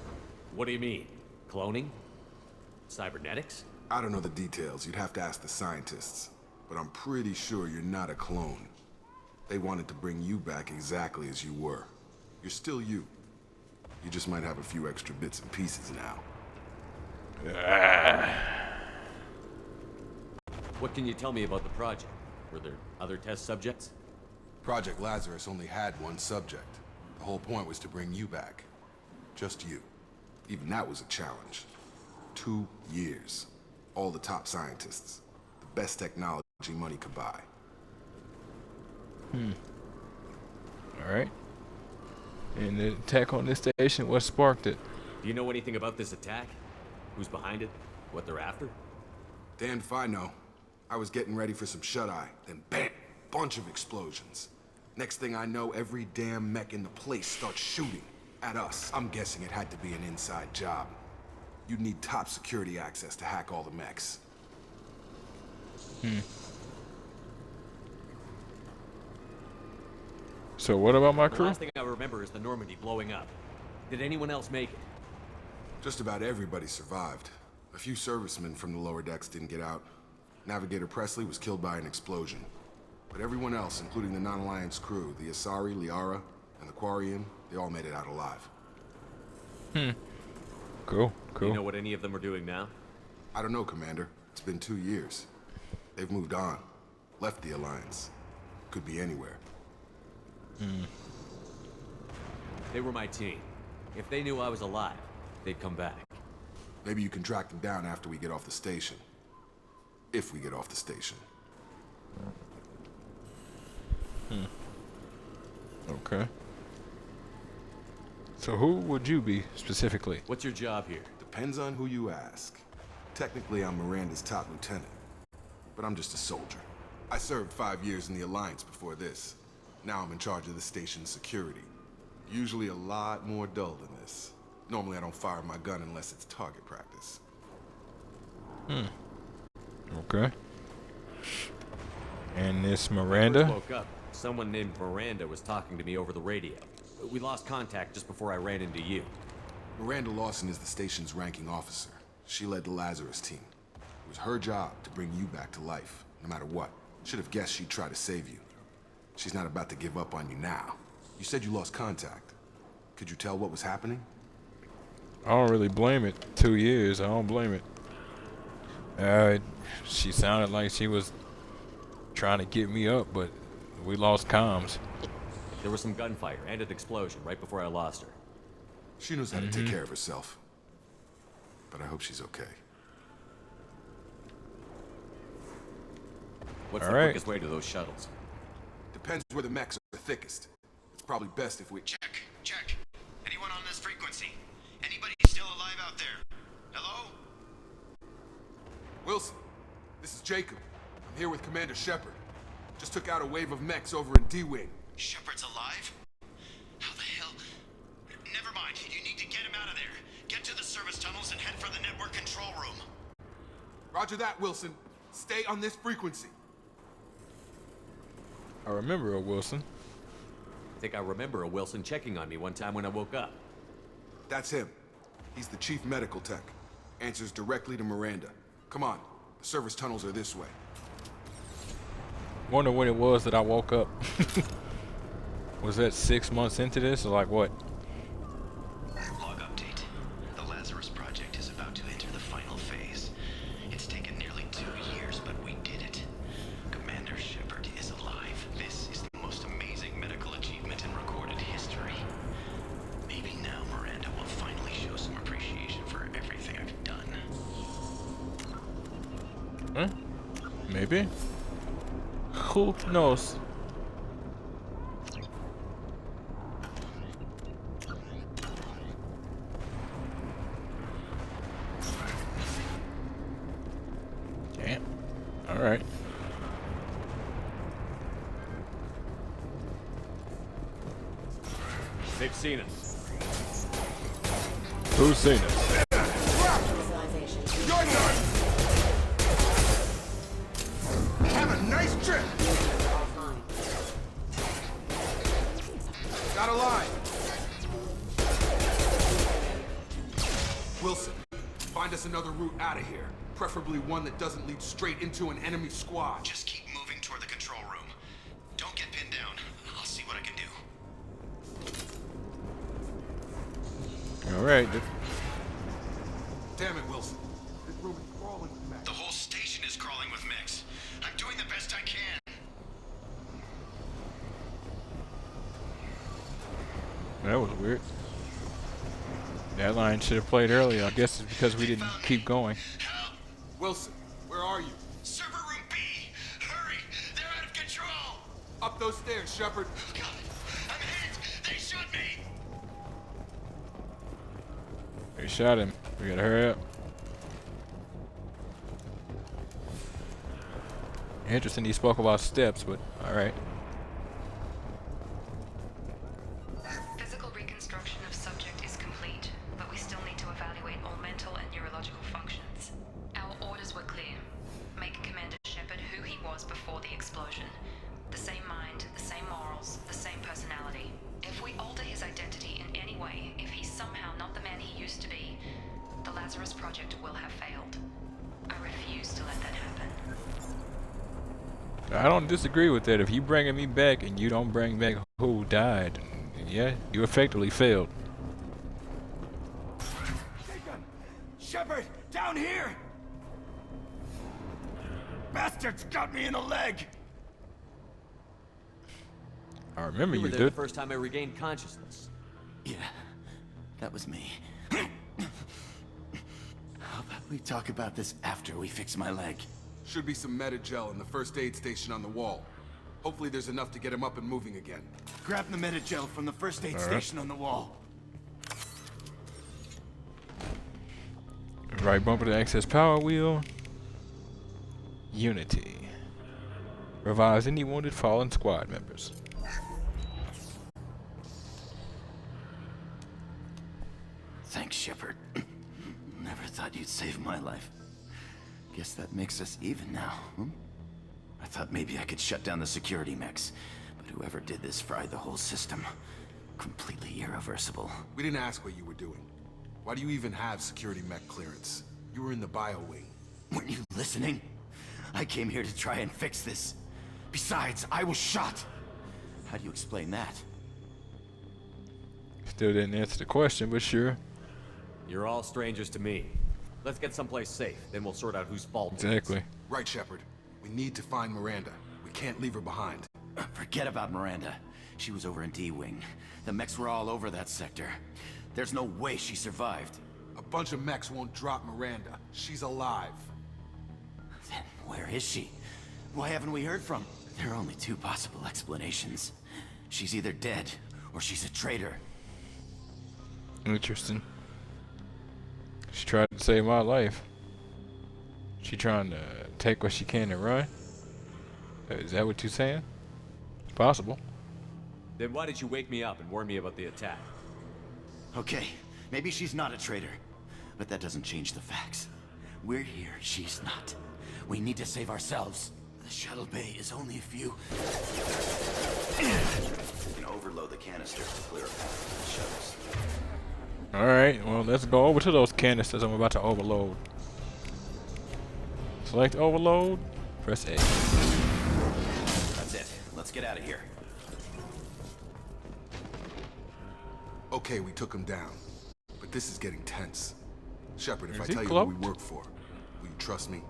What do you mean? Cloning? Cybernetics? I don't know the details. You'd have to ask the scientists. But I'm pretty sure you're not a clone. They wanted to bring you back exactly as you were. You're still you. You just might have a few extra bits and pieces now. What can you tell me about the project? Were there other test subjects? Project Lazarus only had one subject. The whole point was to bring you back. Just you. Even that was a challenge. 2 years. All the top scientists. The best technology money could buy. All right. And the attack on this station, what sparked it? Do you know anything about this attack? Who's behind it? What they're after? Damned if I know. I was getting ready for some shut-eye, then bam! Bunch of explosions. Next thing I know, every damn mech in the place starts shooting at us. I'm guessing it had to be an inside job. You'd need top security access to hack all the mechs. So what about my The crew? last thing I remember is the Normandy blowing up. Did anyone else make it? Just about everybody survived. A few servicemen from the lower decks didn't get out. Navigator Presley was killed by an explosion. But everyone else, including the non-Alliance crew, the Asari, Liara, and the Quarian, they all made it out alive. Cool, Do cool. you know what any of them are doing now? I don't know, Commander. It's been 2 years. They've moved on. Left the Alliance. Could be anywhere. They were my team. If they knew I was alive, they'd come back. Maybe you can track them down after we get off the station. If we get off the station. Okay. So who would you be specifically? What's your job here? Depends on who you ask. Technically, I'm Miranda's top lieutenant, but I'm just a soldier. I served 5 years in the Alliance before this. Now I'm in charge of the station's security. Usually a lot more dull than this. Normally I don't fire my gun unless it's target practice. Okay. And this When I Miranda? first woke up, someone named Miranda was talking to me over the radio. We lost contact just before I ran into you. Miranda Lawson is the station's ranking officer. She led the Lazarus team. It was her job to bring you back to life, no matter what. Should have guessed she'd try to save you. She's not about to give up on you now. You said you lost contact. Could you tell what was happening? I don't really blame it. 2 years, I don't blame it. She sounded like she was trying to get me up, but we lost comms. There was some gunfire and an explosion right before I lost her. She knows how to take care of herself. But I hope she's okay. What's All the right. quickest way to those shuttles? Depends where the mechs are thickest. It's probably best if we... Check. Anyone on this frequency? Anybody still alive out there? Hello? Wilson, this is Jacob. I'm here with Commander Shepard. Just took out a wave of mechs over in D-Wing. Shepard's alive? How the hell? Never mind. You need to get him out of there. Get to the service tunnels and head for the network control room. Roger that, Wilson. Stay on this frequency. I remember a Wilson. I think I remember a Wilson checking on me one time when I woke up. That's him. He's the chief medical tech. Answers directly to Miranda. Come on. The service tunnels are this way. Wonder when it was that I woke up. Was that 6 months into this, or like what? Log update. The Lazarus Project is about to enter the final phase. It's taken nearly 2 years, but we did it. Commander Shepard is alive. This is the most amazing medical achievement in recorded history. Maybe now Miranda will finally show some appreciation for everything I've done. Huh? Maybe. Who knows? Damn. All right. They've seen us. Who's seen us? Your turn! Have a nice trip! Got a line. Wilson, find us another route out of here. Preferably one that doesn't lead straight into an enemy squad. Just keep moving toward the control room. Don't get pinned down. I'll see what I can do. All right. Damn it, Wilson. This room is crawling with mechs. The whole station is crawling with mechs. I'm doing the best I can. That was weird. That line should have played earlier. I guess it's because we didn't keep going. Wilson, where are you? Server room B! Hurry! They're out of control! Up those stairs, Shepard. God, I'm hit! They shot me! They shot him. We gotta hurry up. Interesting he spoke about steps, but alright. Physical reconstruction of subject is complete, but we still need to evaluate all mental and neurological functions. Our orders were clear. Make Commander Shepard who he was before the explosion. The same mind, the same morals, the same personality. If we alter his identity in any way, if he's somehow not the man he used to be, the Lazarus Project will have failed. I refuse to let that happen. I don't disagree with that. If you bringing me back and you don't bring back who died, yeah, you effectively failed. Shepard, down here! Bastards got me in the leg! I remember You were you there the did. first time I regained consciousness. Yeah, that was me. How about we talk about this after we fix my leg? Should be some Medi-gel in the first aid station on the wall. Hopefully there's enough to get him up and moving again. Grab the Medi-gel from the first aid station on the wall. Right bumper to access power wheel. Unity. Revives any wounded fallen squad members. Thanks, Shepard. Never thought you'd save my life. Guess that makes us even now, hmm? I thought maybe I could shut down the security mechs, but whoever did this fried the whole system. Completely irreversible. We didn't ask what you were doing. Why do you even have security mech clearance? You were in the bio wing. Weren't you listening? I came here to try and fix this. Besides, I was shot. How do you explain that? Still didn't answer the question, but sure. You're all strangers to me. Let's get someplace safe, then we'll sort out whose fault it is. Exactly. Right, Shepard. We need to find Miranda. We can't leave her behind. Forget about Miranda. She was over in D-Wing. The mechs were all over that sector. There's no way she survived. A bunch of mechs won't drop Miranda. She's alive. Then where is she? Why haven't we heard from her? There are only two possible explanations. She's either dead, or she's a traitor. Interesting. She tried to save my life. She trying to take what she can and run? Is that what you're saying? It's possible. Then why did you wake me up and warn me about the attack? Okay, maybe she's not a traitor. But that doesn't change the facts. We're here, she's not. We need to save ourselves. The shuttle bay is only a few... You can overload the canisters to clear a path to the shuttles. Alright, well, let's go over to those canisters I'm about to overload. Select overload, press A. That's it. Let's get out of here. Okay, we took him down. But this is getting tense. Shepard, if I Is he tell you cloaked? who we work for, will you trust me?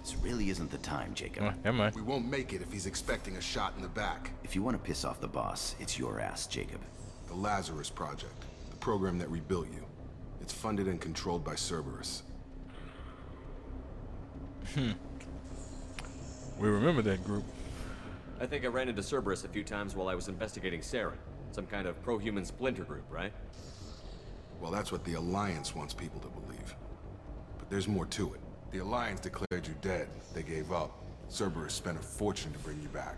This really isn't the time, Jacob. Never mind. We won't make it if he's expecting a shot in the back. If you want to piss off the boss, it's your ass, Jacob. The Lazarus Project, the program that rebuilt you. It's funded and controlled by Cerberus. We remember that group. I think I ran into Cerberus a few times while I was investigating Saren. Some kind of pro-human splinter group, right? Well, that's what the Alliance wants people to believe. But there's more to it. The Alliance declared you dead. They gave up. Cerberus spent a fortune to bring you back.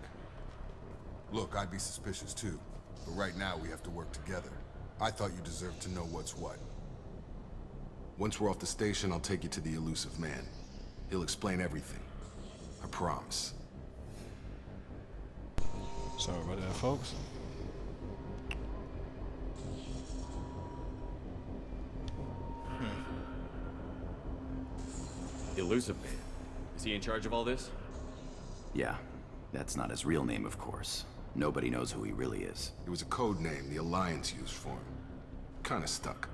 Look, I'd be suspicious too. But right now, we have to work together. I thought you deserved to know what's what. Once we're off the station, I'll take you to the elusive man. He'll explain everything. I promise. Sorry about that, folks. Elusive Man. Is he in charge of all this? Yeah, that's not his real name, of course. Nobody knows who he really is. It was a code name the Alliance used for him. Kinda stuck.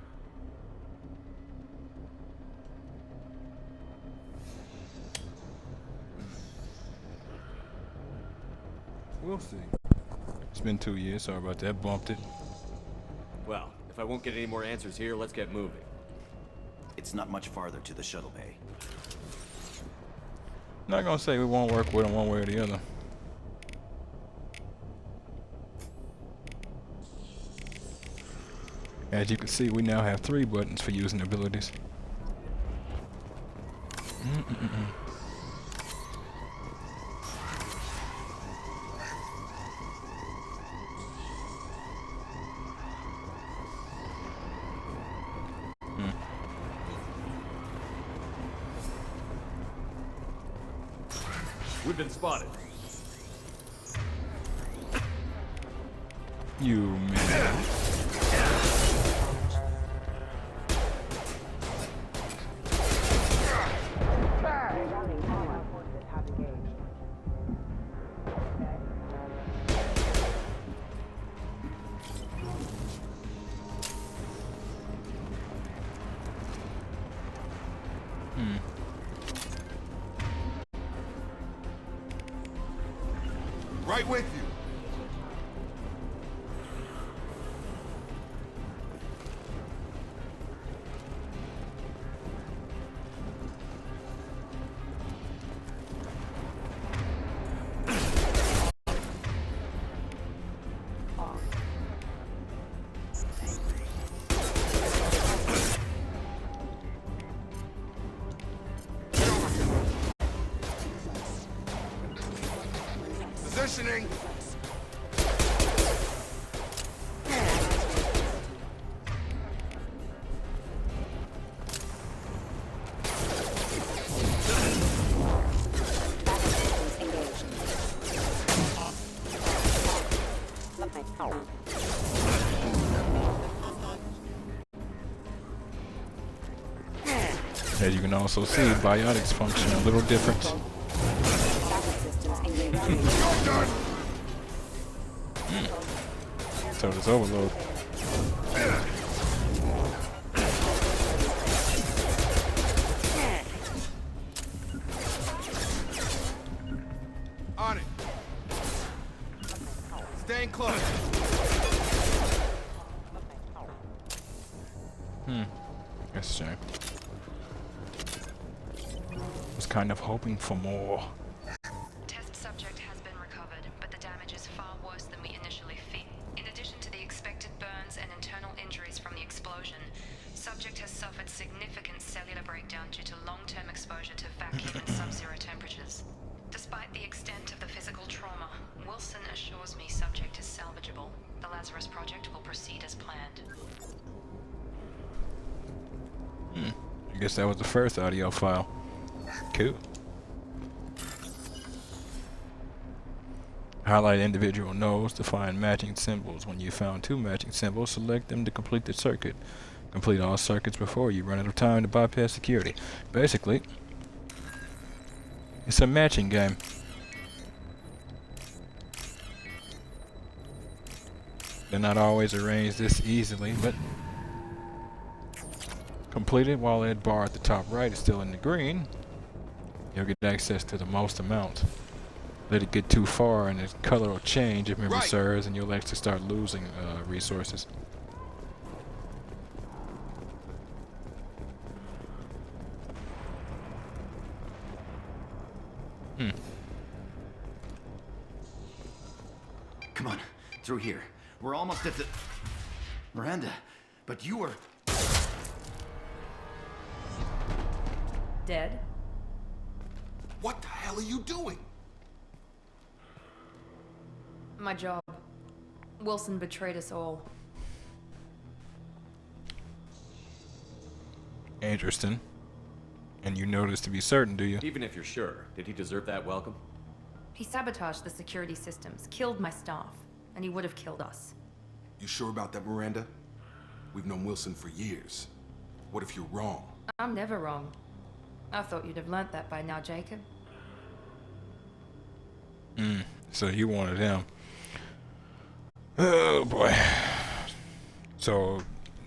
We'll see. It's been 2 years, sorry about that, bumped it. Well, if I won't get any more answers here, let's get moving. It's not much farther to the shuttle bay. Not gonna say we won't work with them one way or the other. As you can see, we now have 3 buttons for using abilities. We've been spotted. You man. Right with you. Reloading! As you can also see, biotics function a little different. So does overload. On it. Staying close. That's a shame. Was kind of hoping for more. Test subject has been recovered, but the damage is far worse than we initially feared. In addition to the expected burns and internal injuries from the explosion, subject has suffered significant cellular breakdown due to long-term exposure to vacuum and sub-zero temperatures. Despite the extent of the physical trauma, Wilson assures me subject is salvageable. The Lazarus Project will proceed as planned. I guess that was the first audio file. Cool. Highlight individual nodes to find matching symbols. When you found 2 matching symbols, select them to complete the circuit. Complete all circuits before you run out of time to bypass security. Basically, it's a matching game. They're not always arranged this easily, but completed while that bar at the top right is still in the green, you'll get access to the most amount. Let it get too far and the color will change if memory serves, and you'll actually start losing resources. Come on, through here. We're almost at the... Miranda, but you were... Dead? What the hell are you doing? My job. Wilson betrayed us all. Interesting. And you know this to be certain, do you? Even if you're sure, did he deserve that welcome? He sabotaged the security systems, killed my staff, and he would have killed us. You sure about that, Miranda? We've known Wilson for years. What if you're wrong? I'm never wrong. I thought you'd have learnt that by now, Jacob. So you wanted him. Oh boy. So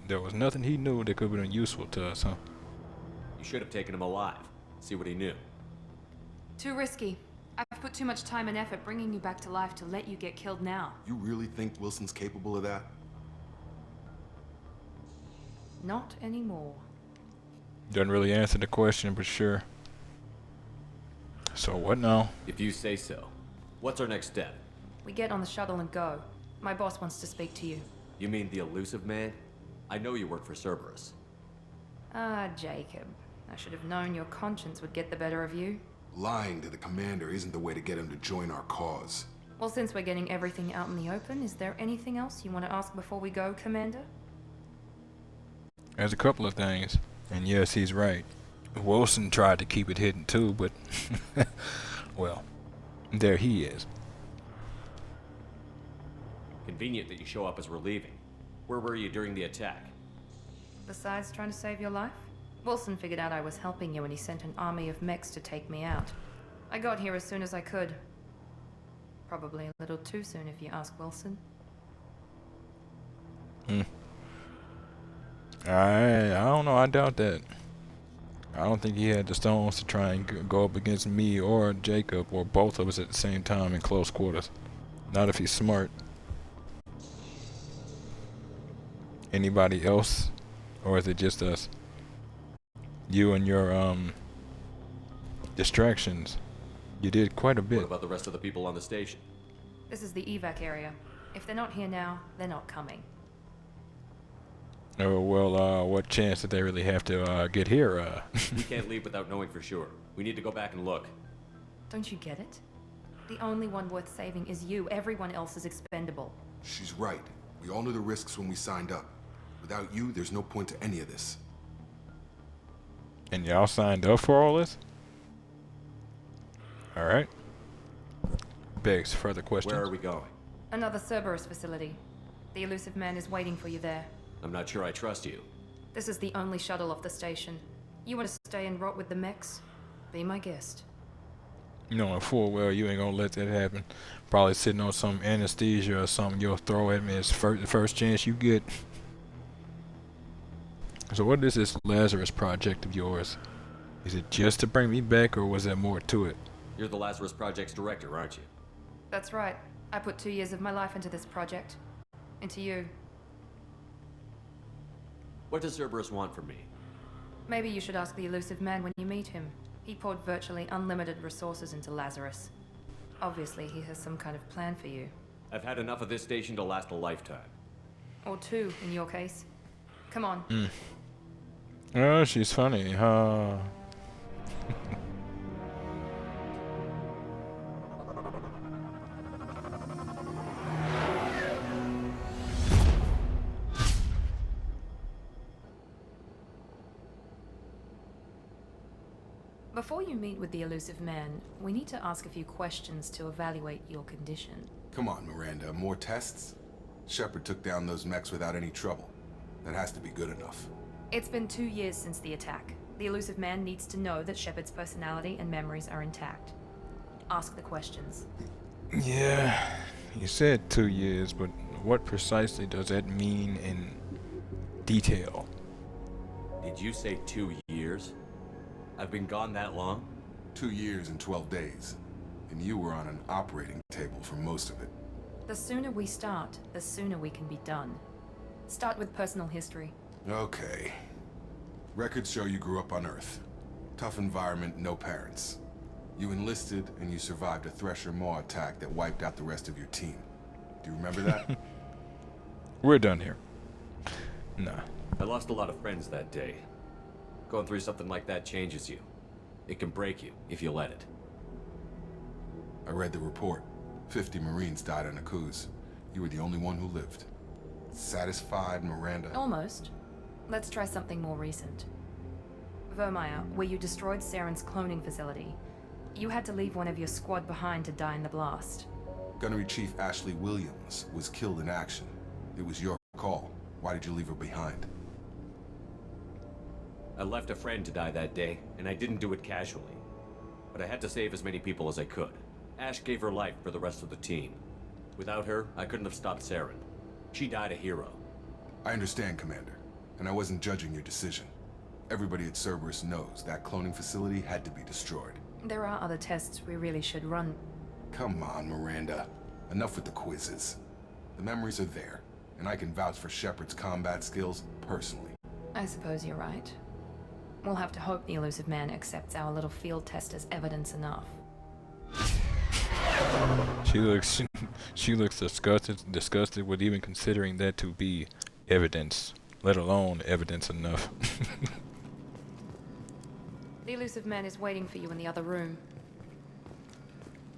there was nothing he knew that could have been useful to us, huh? You should have taken him alive. See what he knew. Too risky. I've put too much time and effort bringing you back to life to let you get killed now. You really think Wilson's capable of that? Not anymore. Doesn't really answer the question, but sure. So what now? If you say so. What's our next step? We get on the shuttle and go. My boss wants to speak to you. You mean the elusive man? I know you work for Cerberus. Ah, Jacob. I should have known your conscience would get the better of you. Lying to the commander isn't the way to get him to join our cause. Well, since we're getting everything out in the open, is there anything else you want to ask before we go, Commander? There's a couple of things. And yes, he's right. Wilson tried to keep it hidden too, but well, there he is. Convenient that you show up as we're leaving. Where were you during the attack? Besides trying to save your life? Wilson figured out I was helping you and he sent an army of mechs to take me out. I got here as soon as I could. Probably a little too soon if you ask Wilson. I don't know. I doubt that. I don't think he had the stones to try and go up against me or Jacob or both of us at the same time in close quarters. Not if he's smart. Anybody else? Or is it just us? You and your distractions. You did quite a bit. What about the rest of the people on the station? This is the evac area. If they're not here now, they're not coming. Oh, well, what chance did they really have to get here? We can't leave without knowing for sure. We need to go back and look. Don't you get it? The only one worth saving is you. Everyone else is expendable. She's right. We all knew the risks when we signed up. Without you, there's no point to any of this. And y'all signed up for all this? Alright. Begs further questions. Where are we going? Another Cerberus facility. The elusive man is waiting for you there. I'm not sure I trust you. This is the only shuttle off the station. You want to stay and rot with the mechs? Be my guest. Knowing full well you ain't gonna let that happen. Probably sitting on some anesthesia or something you'll throw at me as the first chance you get. So what is this Lazarus project of yours? Is it just to bring me back, or was there more to it? You're the Lazarus Project's director, aren't you? That's right. I put 2 years of my life into this project. Into you. What does Cerberus want from me? Maybe you should ask the elusive man when you meet him. He poured virtually unlimited resources into Lazarus. Obviously, he has some kind of plan for you. I've had enough of this station to last a lifetime. Or 2, in your case. Come on. Oh, she's funny, huh? Before you meet with the elusive man, we need to ask a few questions to evaluate your condition. Come on, Miranda, more tests? Shepard took down those mechs without any trouble. That has to be good enough. It's been 2 years since the attack. The elusive man needs to know that Shepard's personality and memories are intact. Ask the questions. Yeah, you said 2 years, but what precisely does that mean in detail? Did you say 2 years? I've been gone that long? 2 years and 12 days. And you were on an operating table for most of it. The sooner we start, the sooner we can be done. Start with personal history. Okay. Records show you grew up on Earth. Tough environment, no parents. You enlisted and you survived a Thresher Maw attack that wiped out the rest of your team. Do you remember that? We're done here. Nah. I lost a lot of friends that day. Going through something like that changes you. It can break you, if you let it. I read the report. 50 Marines died on a cruise. You were the only one who lived. Satisfied, Miranda? Almost. Let's try something more recent. Vermeer, where you destroyed Saren's cloning facility. You had to leave one of your squad behind to die in the blast. Gunnery Chief Ashley Williams was killed in action. It was your call. Why did you leave her behind? I left a friend to die that day, and I didn't do it casually. But I had to save as many people as I could. Ash gave her life for the rest of the team. Without her, I couldn't have stopped Saren. She died a hero. I understand, Commander. And I wasn't judging your decision. Everybody at Cerberus knows that cloning facility had to be destroyed. There are other tests we really should run. Come on, Miranda. Enough with the quizzes. The memories are there, and I can vouch for Shepard's combat skills personally. I suppose you're right. We'll have to hope the elusive man accepts our little field test as evidence enough. She looks disgusted with even considering that to be evidence, let alone evidence enough. The elusive man is waiting for you in the other room.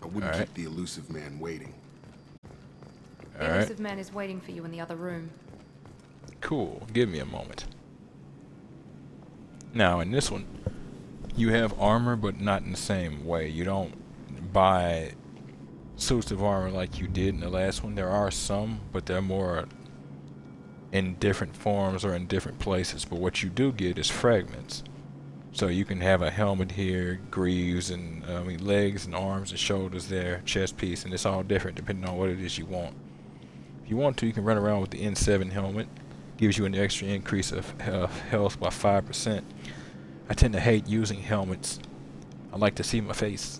I wouldn't keep the elusive man waiting. The elusive man is waiting for you in the other room. Cool. Give me a moment. Now, in this one, you have armor, but not in the same way. You don't buy suits of armor like you did in the last one. There are some, but they're more in different forms or in different places. But what you do get is fragments. So you can have a helmet here, greaves, and legs and arms and shoulders there, chest piece, and it's all different depending on what it is you want. If you want to, you can run around with the N7 helmet. Gives you an extra increase of health by 5%. I tend to hate using helmets. I like to see my face.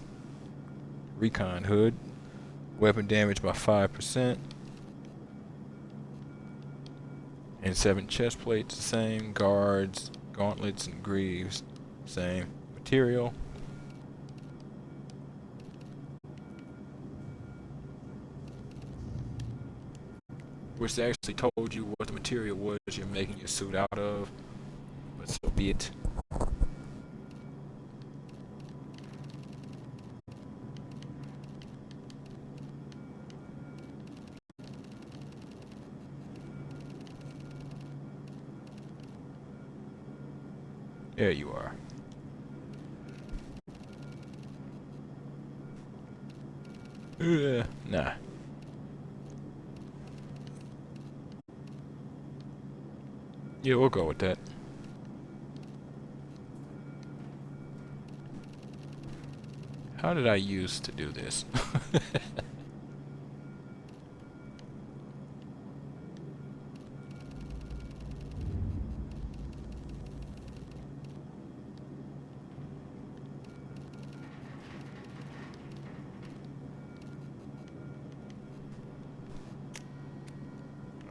Recon hood. Weapon damage by 5%. And 7 chest plates, the same. Guards, gauntlets, and greaves, same. Material. Which they actually told you what the material was you're making your suit out of, but so be it. There you are. Nah. Yeah, we'll go with that. How did I use to do this?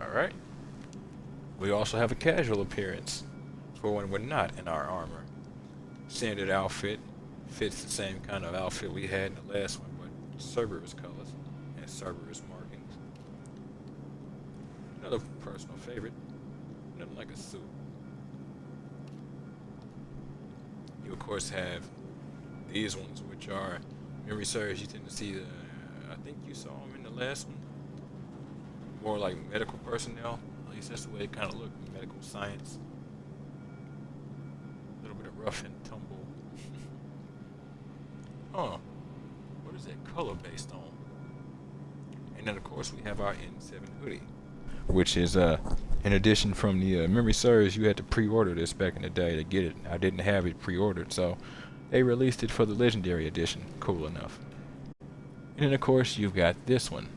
Alright. We also have a casual appearance for when we're not in our armor. Standard outfit. Fits the same kind of outfit we had in the last one, but Cerberus colors and Cerberus markings. Another personal favorite. Nothing like a suit. You of course have these ones, which are, memory serves, you tend to see I think you saw them in the last one. More like medical personnel. At least that's the way it kind of looked. Medical science. A little bit of rough and tumble. Huh. What is that color based on? And then of course we have our N7 hoodie, which is in addition from the memory serves, you had to pre-order this back in the day to get it. I didn't have it pre-ordered, so they released it for the legendary edition. Cool enough. And then of course you've got this one.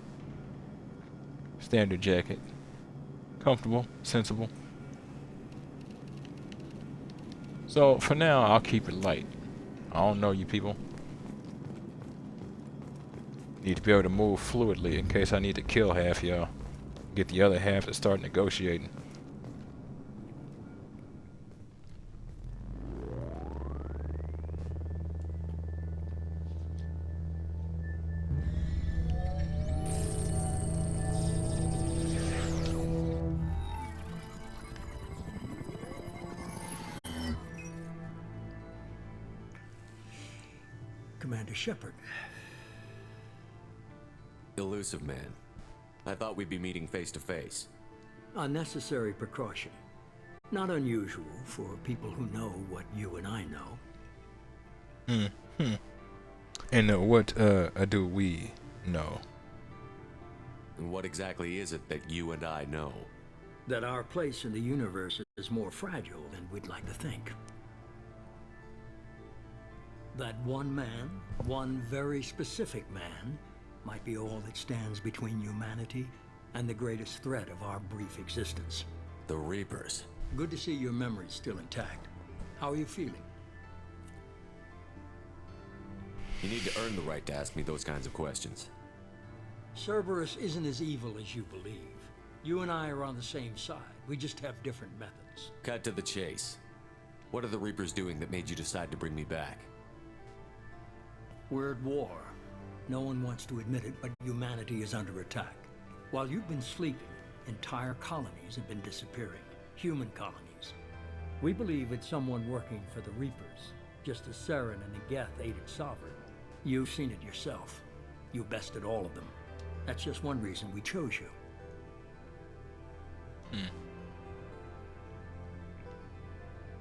Standard jacket. Comfortable, sensible. So for now I'll keep it light. I don't know you people. Need to be able to move fluidly in case I need to kill half y'all. Get the other half to start negotiating. Commander Shepard. Elusive man. I thought we'd be meeting face to face. A necessary precaution. Not unusual for people who know what you and I know. And what do we know? And what exactly is it that you and I know? That our place in the universe is more fragile than we'd like to think. That one man, one very specific man, might be all that stands between humanity and the greatest threat of our brief existence. The Reapers. Good to see your memory's still intact. How are you feeling? You need to earn the right to ask me those kinds of questions. Cerberus isn't as evil as you believe. You and I are on the same side. We just have different methods. Cut to the chase. What are the Reapers doing that made you decide to bring me back? We're at war. No one wants to admit it, but humanity is under attack. While you've been sleeping, entire colonies have been disappearing. Human colonies. We believe it's someone working for the Reapers, just as Saren and the Geth aided Sovereign. You've seen it yourself. You bested all of them. That's just one reason we chose you.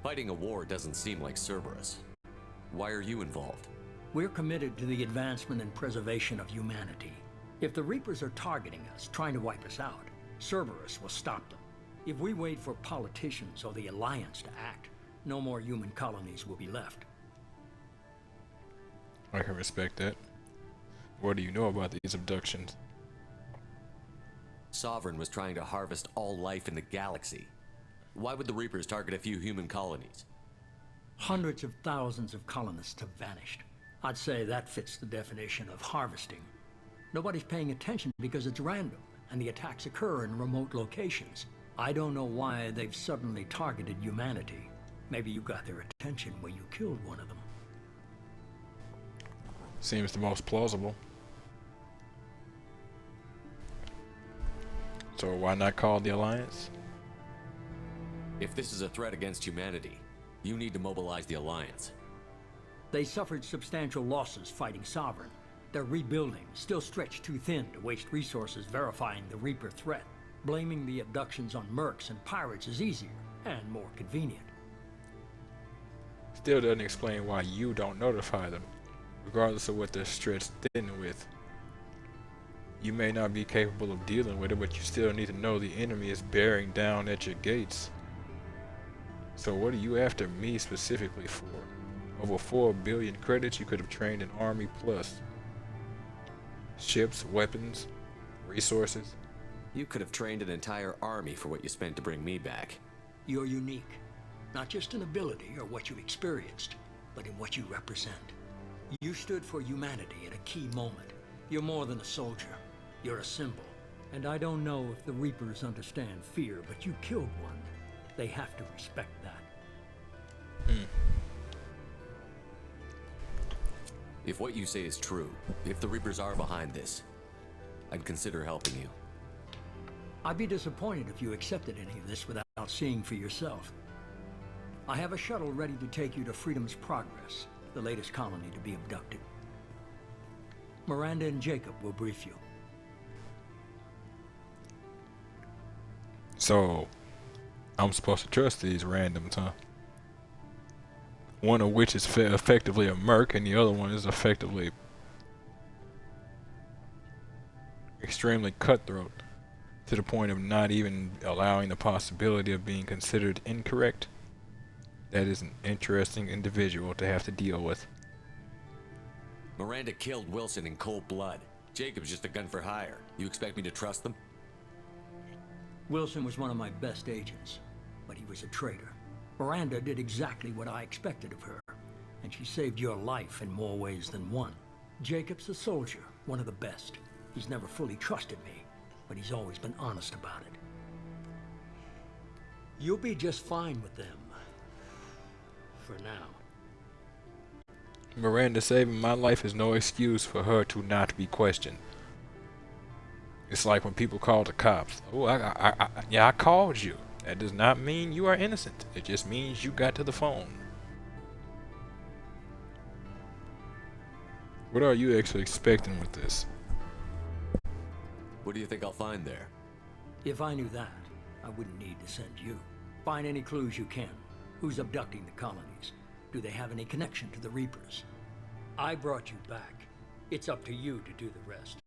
Fighting a war doesn't seem like Cerberus. Why are you involved? We're committed to the advancement and preservation of humanity. If the Reapers are targeting us, trying to wipe us out, Cerberus will stop them. If we wait for politicians or the Alliance to act, no more human colonies will be left. I can respect that. What do you know about these abductions? Sovereign was trying to harvest all life in the galaxy. Why would the Reapers target a few human colonies? Hundreds of thousands of colonists have vanished. I'd say that fits the definition of harvesting. Nobody's paying attention because it's random, and the attacks occur in remote locations. I don't know why they've suddenly targeted humanity. Maybe you got their attention when you killed one of them. Seems the most plausible. So why not call the Alliance? If this is a threat against humanity, you need to mobilize the Alliance. They suffered substantial losses fighting Sovereign. They're rebuilding, still stretched too thin to waste resources verifying the Reaper threat. Blaming the abductions on mercs and pirates is easier and more convenient. still doesn't explain why you don't notify them, regardless of what they're stretched thin with. You may not be capable of dealing with it, but you still need to know the enemy is bearing down at your gates. So what are you after me specifically for? Over 4 billion credits, you could have trained an army plus. Ships, weapons, resources. You could have trained an entire army for what you spent to bring me back. You're unique, not just in ability or what you experienced, but in what you represent. You stood for humanity at a key moment. You're more than a soldier. You're a symbol. And I don't know if the Reapers understand fear, but you killed one. They have to respect that. If what you say is true, if the Reapers are behind this, I'd consider helping you. I'd be disappointed if you accepted any of this without seeing for yourself. I have a shuttle ready to take you to Freedom's Progress, the latest colony to be abducted. Miranda and Jacob will brief you. So, I'm supposed to trust these randoms, huh? One of which is effectively a merc, and the other one is effectively extremely cutthroat, to the point of not even allowing the possibility of being considered incorrect. That is an interesting individual to have to deal with. Miranda killed Wilson in cold blood. Jacob's just a gun for hire. You expect me to trust them? Wilson was one of my best agents, but he was a traitor. Miranda did exactly what I expected of her, and she saved your life in more ways than one. Jacob's a soldier, one of the best. He's never fully trusted me, but he's always been honest about it. You'll be just fine with them. For now. Miranda saving my life is no excuse for her to not be questioned. It's like when people call the cops. Oh, I called you. That does not mean you are innocent. It just means you got to the phone. What are you actually expecting with this? What do you think I'll find there? If I knew that, I wouldn't need to send you. Find any clues you can. Who's abducting the colonies? Do they have any connection to the Reapers? I brought you back. It's up to you to do the rest.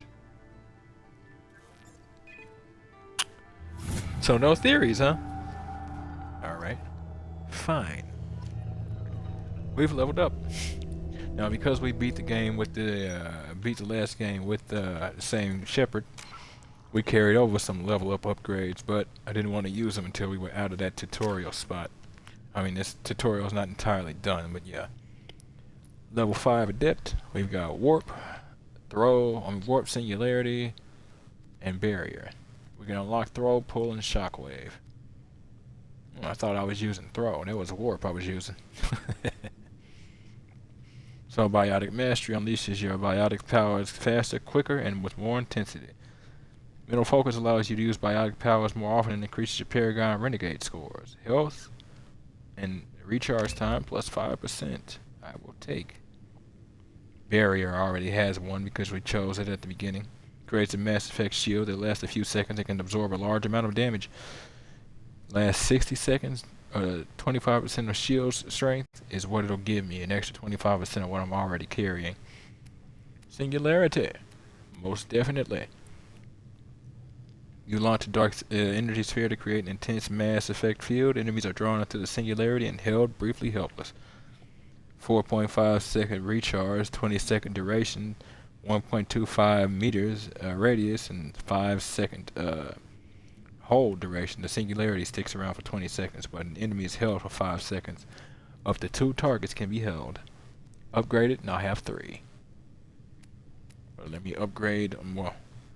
So no theories, huh? Alright. Fine. We've leveled up. Now because we beat the game with the beat the last game with the same Shepherd, we carried over some level up upgrades, but I didn't want to use them until we were out of that tutorial spot. I mean, this tutorial is not entirely done, but yeah. Level 5 Adept, we've got Warp, Warp, Singularity, and Barrier. We can unlock Throw, Pull, and Shockwave. I thought I was using Throw, and it was Warp I was using. So Biotic Mastery unleashes your biotic powers faster, quicker, and with more intensity. Mental Focus allows you to use biotic powers more often and increases your Paragon Renegade scores. Health and recharge time plus 5%. I will take. Barrier already has one because we chose it at the beginning. Creates a Mass Effect shield that lasts a few seconds and can absorb a large amount of damage. Lasts 60 seconds. 25% of shield strength is what it'll give me. An extra 25% of what I'm already carrying. Singularity. Most definitely. You launch a dark energy sphere to create an intense Mass Effect field. Enemies are drawn into the Singularity and held briefly helpless. 4.5 second recharge, 20 second duration, 1.25 meters radius, and 5 second hold duration. The Singularity sticks around for 20 seconds, but an enemy is held for 5 seconds. Up to 2 targets can be held. Upgraded, and I have 3. Let me upgrade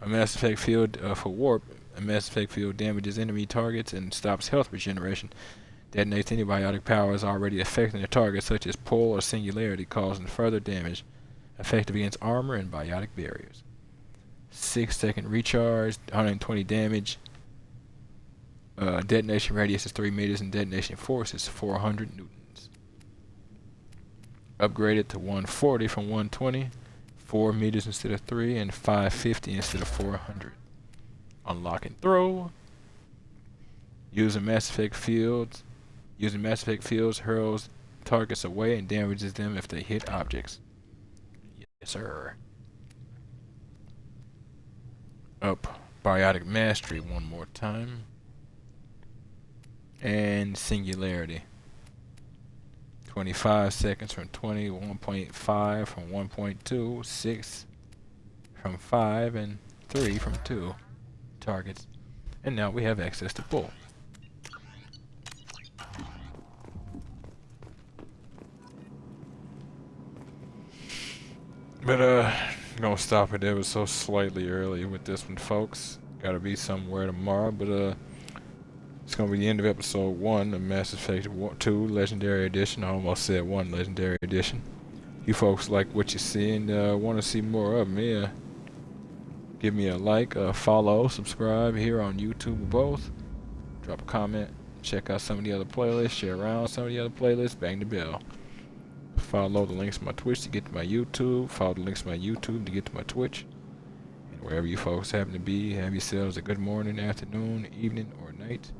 a Mass Effect field for Warp. A Mass Effect field damages enemy targets and stops health regeneration. Detonates any biotic powers already affecting the target, such as Pull or Singularity, causing further damage. Effective against armor and biotic barriers. 6 second recharge, 120 damage. Detonation radius is 3 meters and detonation force is 400 newtons. Upgraded to 140 from 120. 4 meters instead of 3 and 550 instead of 400. Unlock and throw. Using Mass Effect fields hurls targets away and damages them if they hit objects. Yes, sir. Up biotic mastery one more time. And singularity. 25 seconds from 20, 1.5 from 1.2, 6 from 5, and 3 from 2 targets. And now we have access to bull. But gonna stop it ever so slightly early with this one, folks. Gotta be somewhere tomorrow, but it's gonna be the end of episode 1 of Mass Effect 2 Legendary Edition. I almost said 1 Legendary Edition. You folks like what you see and want to see more of me, give me a like, follow, subscribe here on YouTube or both. Drop a comment, check out some of the other playlists, share around some of the other playlists, bang the bell. Follow the links to my Twitch to get to my YouTube. Follow the links to my YouTube to get to my Twitch. And wherever you folks happen to be, have yourselves a good morning, afternoon, evening, or night.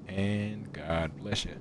And God bless you.